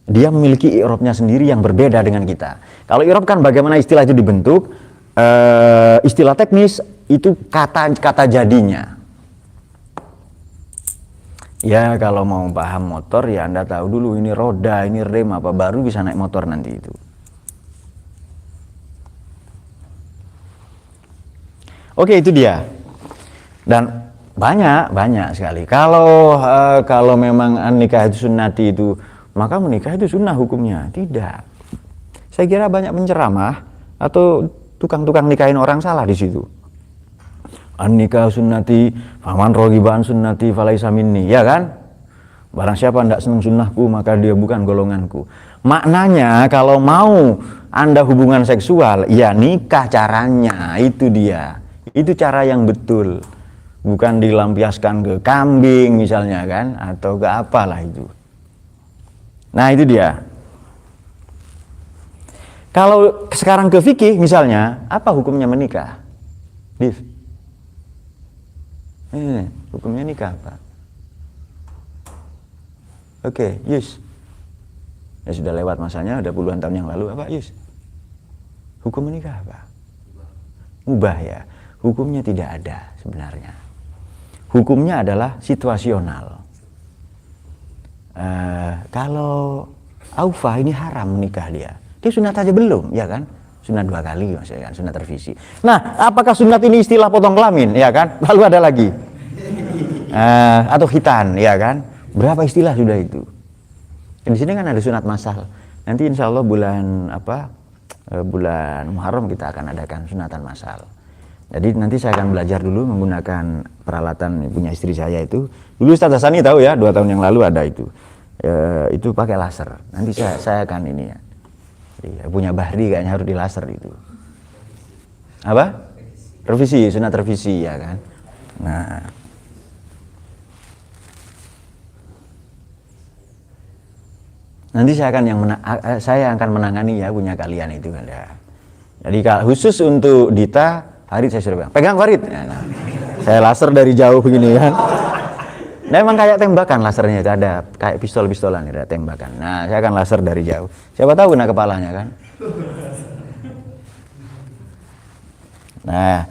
Dia memiliki i'rabnya sendiri yang berbeda dengan kita. Kalau i'rab kan bagaimana istilah itu dibentuk, istilah teknis itu kata jadinya. Ya kalau mau paham motor ya Anda tahu dulu ini roda, ini rem apa, baru bisa naik motor nanti itu. Oke, itu dia. Dan banyak sekali. Kalau memang nikah itu sunnati itu, maka menikah itu sunnah hukumnya. Tidak. Saya kira banyak penceramah atau tukang-tukang nikahin orang salah di situ. An-nikah sunnati, faman rogiban sunnati falaisa minni, ya kan? Barang siapa tidak senang sunnahku maka dia bukan golonganku. Maknanya kalau mau Anda hubungan seksual, ya nikah caranya, itu dia. Itu cara yang betul. Bukan dilampiaskan ke kambing misalnya kan, atau ke apalah itu. Nah itu dia. Kalau sekarang ke fikih misalnya, apa hukumnya menikah? Div. Hukumnya nikah apa? Oke, Yus. Ya sudah lewat masanya, udah puluhan tahun yang lalu. Apa, Yus? Hukum menikah apa? Mubah ya. Hukumnya tidak ada sebenarnya. Hukumnya adalah situasional. Kalau Aufa ini haram menikah dia sunat aja belum, ya kan? Sunat 2 kali maksudnya kan, sunat revisi. Nah, apakah sunat ini istilah potong kelamin, ya kan? Lalu ada lagi, atau khitan, ya kan? Berapa istilah sudah itu? Dan di sini kan ada sunat masal. Nanti insya Allah bulan Muharram kita akan adakan sunatan masal. Jadi nanti saya akan belajar dulu menggunakan peralatan punya istri saya itu. Dulu Ustaz Hasani tahu ya, 2 tahun yang lalu ada itu. Itu pakai laser. Nanti saya akan ini ya. Punya Bahri kayaknya harus di laser itu. Apa? Revisi, sunat revisi ya kan. Nah. Nanti saya akan menangani ya punya kalian itu kan ya. Jadi khusus untuk Dita, Farid saya sudah pegang Farid. Nah, saya laser dari jauh begini kan. Nah, emang kayak tembakan lasernya itu, ada kayak pistol-pistolan, ada tembakan. Nah, saya akan laser dari jauh. Siapa tahu kena kepalanya kan. Nah,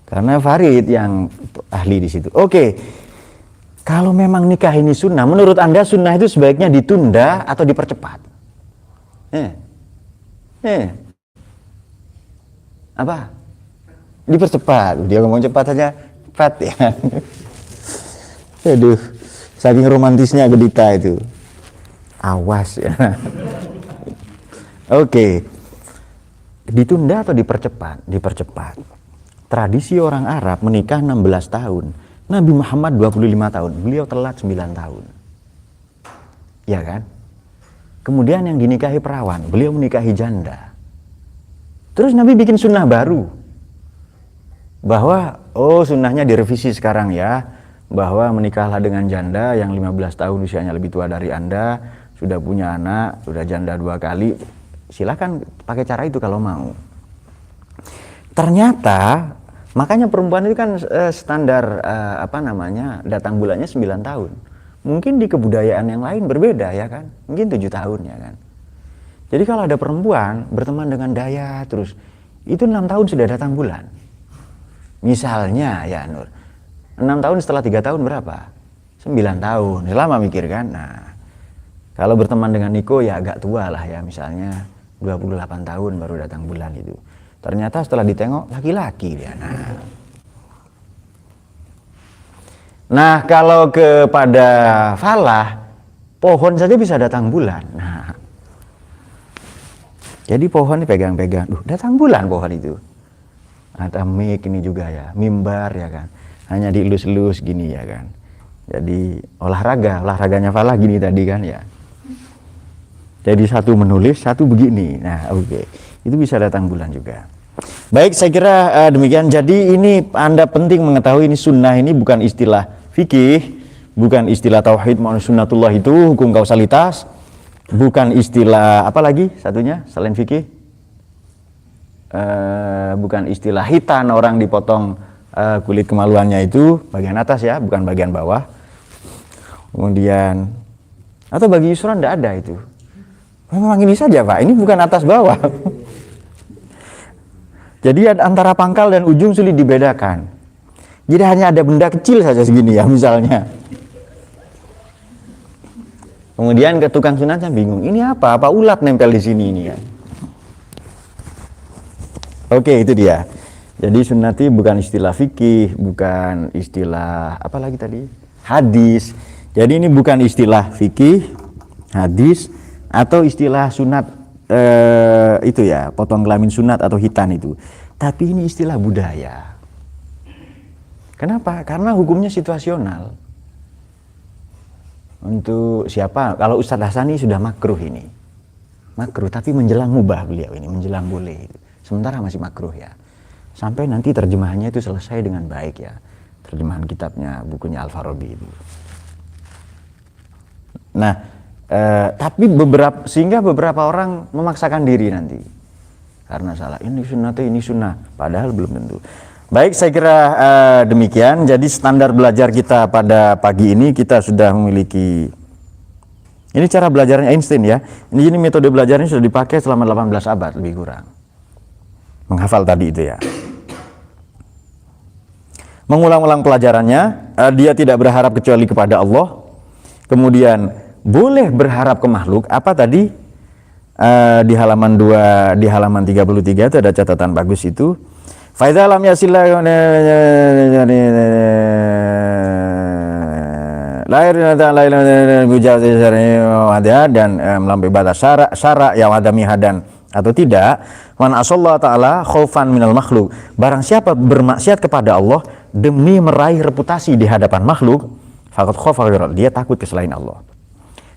karena Farid yang ahli di situ. Oke. Kalau memang nikah ini sunnah, menurut Anda sunnah itu sebaiknya ditunda atau dipercepat? Apa? Dipercepat. Dia ngomong cepat saja, cepat ya. Aduh, saking romantisnya Gedita itu. Awas ya. Oke. Ditunda atau dipercepat? Dipercepat. Tradisi orang Arab menikah 16 tahun. Nabi Muhammad 25 tahun. Beliau telat 9 tahun. Ya kan? Kemudian yang dinikahi perawan, beliau menikahi janda. Terus Nabi bikin sunnah baru. Bahwa, sunnahnya direvisi sekarang ya. Bahwa menikahlah dengan janda yang 15 tahun usianya lebih tua dari Anda, sudah punya anak, sudah janda 2 kali, silakan pakai cara itu kalau mau. Ternyata, makanya perempuan itu kan standar datang bulannya 9 tahun. Mungkin di kebudayaan yang lain berbeda ya kan, mungkin 7 tahun ya kan. Jadi kalau ada perempuan berteman dengan daya terus, itu 6 tahun sudah datang bulan. Misalnya ya Nur, 6 tahun setelah 3 tahun berapa? 9 tahun. Lama mikir kan. Nah, kalau berteman dengan Niko ya agak tua lah ya, misalnya 28 tahun baru datang bulan itu. Ternyata setelah ditengok laki-laki dia. Nah, kalau kepada Falah, pohon saja bisa datang bulan. Nah, jadi pohon ini pegang-pegang, datang bulan pohon itu. Ada mik ini juga ya, mimbar ya kan. Hanya dielus-elus gini ya kan. Jadi olahraganya Falah gini tadi kan ya. Jadi satu menulis, satu begini. Nah, oke. Itu bisa datang bulan juga. Baik, saya kira demikian. Jadi ini Anda penting mengetahui ini sunnah ini bukan istilah fikih, bukan istilah tauhid, maupun sunnatullah itu hukum kausalitas, bukan istilah apa lagi satunya selain fikih, bukan istilah hitan orang dipotong kulit kemaluannya itu bagian atas ya, bukan bagian bawah. Kemudian atau bagi Yusron tidak ada itu. Memang ini saja Pak, ini bukan atas bawah. Jadi antara pangkal dan ujung sulit dibedakan. Jadi hanya ada benda kecil saja segini ya misalnya. Kemudian ke tukang sunatnya bingung, ini apa? Apa ulat nempel di sini ini kan? Oke, itu dia. Jadi sunnati bukan istilah fikih, bukan istilah apa lagi tadi? Hadis. Jadi ini bukan istilah fikih, hadis, atau istilah sunat itu ya, potong kelamin sunat atau hitan itu. Tapi ini istilah budaya. Kenapa? Karena hukumnya situasional. Untuk siapa? Kalau Ustadz Hasani sudah makruh ini. Makruh, tapi menjelang mubah beliau ini, menjelang boleh. Sementara masih makruh ya. Sampai nanti terjemahannya itu selesai dengan baik ya. Terjemahan kitabnya, bukunya Al-Farabi itu. Nah, tapi sehingga beberapa orang memaksakan diri nanti karena salah, ini sunnah, padahal belum tentu. Baik, saya kira demikian. Jadi standar belajar kita pada pagi ini kita sudah memiliki. Ini cara belajarnya Einstein ya. Ini metode belajarnya sudah dipakai selama 18 abad lebih kurang. Menghafal tadi itu ya. Mengulang-ulang pelajarannya, dia tidak berharap kecuali kepada Allah. Kemudian boleh berharap ke makhluk. Apa tadi? Di halaman 2, di halaman 33 itu ada catatan bagus itu. Fa idza lam yasillah dan melampaui batas syarak yang ada mihadan atau tidak. Man asallahu ta'ala khaufan minal makhluk. Barang siapa bermaksiat kepada Allah demi meraih reputasi di hadapan makhluk, faqad khafa ghairal, dia takut ke selain Allah.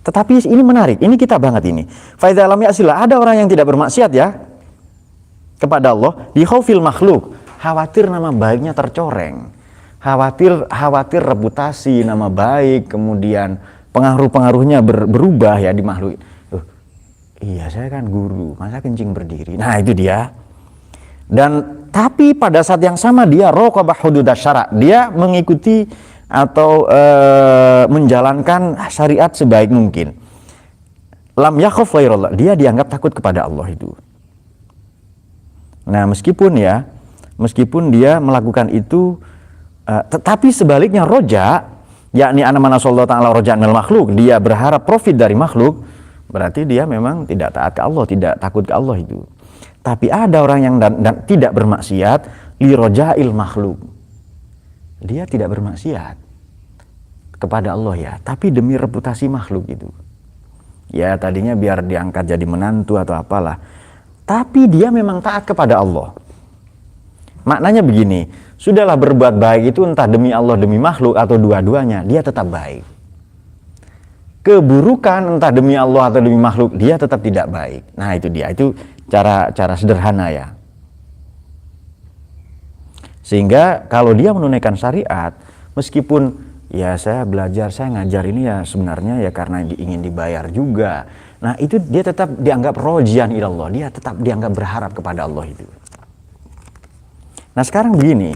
Tetapi ini menarik, ini kita banget ini. Fa idza lam yasillah, ada orang yang tidak bermaksiat ya kepada Allah, di khaufil makhluk, khawatir nama baiknya tercoreng, khawatir reputasi, nama baik, kemudian pengaruh-pengaruhnya berubah ya di makhluk. Iya, saya kan guru, masa kencing berdiri. Nah, itu dia. Dan tapi pada saat yang sama dia raqabah hududasy syara', dia mengikuti atau menjalankan syariat sebaik mungkin. Lam yakhaf ghairallah, dia dianggap takut kepada Allah itu. Nah, meskipun dia melakukan itu, tetapi sebaliknya roja, yakni anamana sallallahu ta'ala roja'an minal makhluk, dia berharap profit dari makhluk, berarti dia memang tidak taat ke Allah, tidak takut ke Allah itu. Tapi ada orang yang dan tidak bermaksiat li roja'il makhluk, dia tidak bermaksiat kepada Allah ya, tapi demi reputasi makhluk itu. Ya, tadinya biar diangkat jadi menantu atau apalah. Tapi dia memang taat kepada Allah. Maknanya begini, sudahlah berbuat baik itu entah demi Allah demi makhluk atau dua-duanya, dia tetap baik. Keburukan entah demi Allah atau demi makhluk, dia tetap tidak baik. Nah, itu dia, itu cara sederhana ya. Sehingga kalau dia menunaikan syariat, meskipun ya saya belajar, saya ngajar ini ya sebenarnya ya karena ingin dibayar juga. Nah, itu dia tetap dianggap rojian ilallah, dia tetap dianggap berharap kepada Allah itu. Nah, sekarang begini,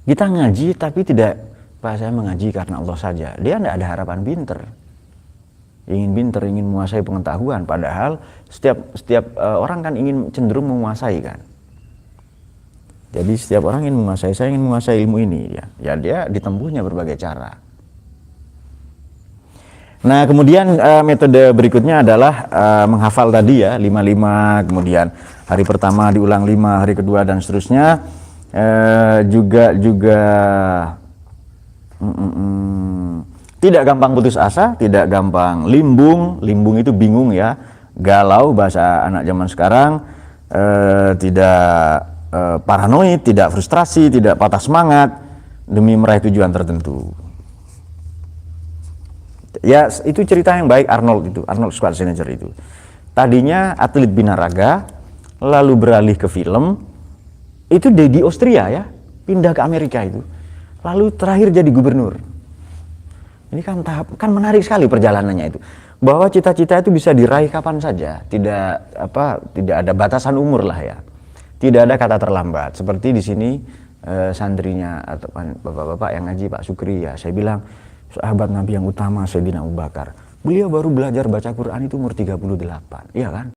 kita ngaji tapi tidak, Pak, saya mengaji karena Allah saja. Dia tidak ada harapan pinter. Ingin pinter, ingin menguasai pengetahuan, padahal setiap orang kan ingin cenderung menguasai kan. Jadi setiap orang ingin menguasai, saya ingin menguasai ilmu ini ya. Ya, dia ditempuhnya berbagai cara. Nah, kemudian metode berikutnya adalah menghafal tadi ya, 5-5, kemudian hari pertama diulang 5, hari kedua dan seterusnya. Juga tidak gampang putus asa, tidak gampang limbung itu bingung ya, galau bahasa anak zaman sekarang, tidak paranoid, tidak frustrasi, tidak patah semangat demi meraih tujuan tertentu. Ya, itu cerita yang baik Arnold Schwarzenegger itu. Tadinya atlet binaraga, lalu beralih ke film. Itu di Austria ya, pindah ke Amerika itu. Lalu terakhir jadi gubernur. Ini kan menarik sekali perjalanannya itu. Bahwa cita-cita itu bisa diraih kapan saja, tidak ada batasan umur lah ya. Tidak ada kata terlambat. Seperti di sini santrinya atau bapak-bapak yang ngaji Pak Sukri ya, saya bilang sahabat Nabi yang utama Sayyidina Abu Bakar. Beliau baru belajar baca Quran itu umur 38, iya kan?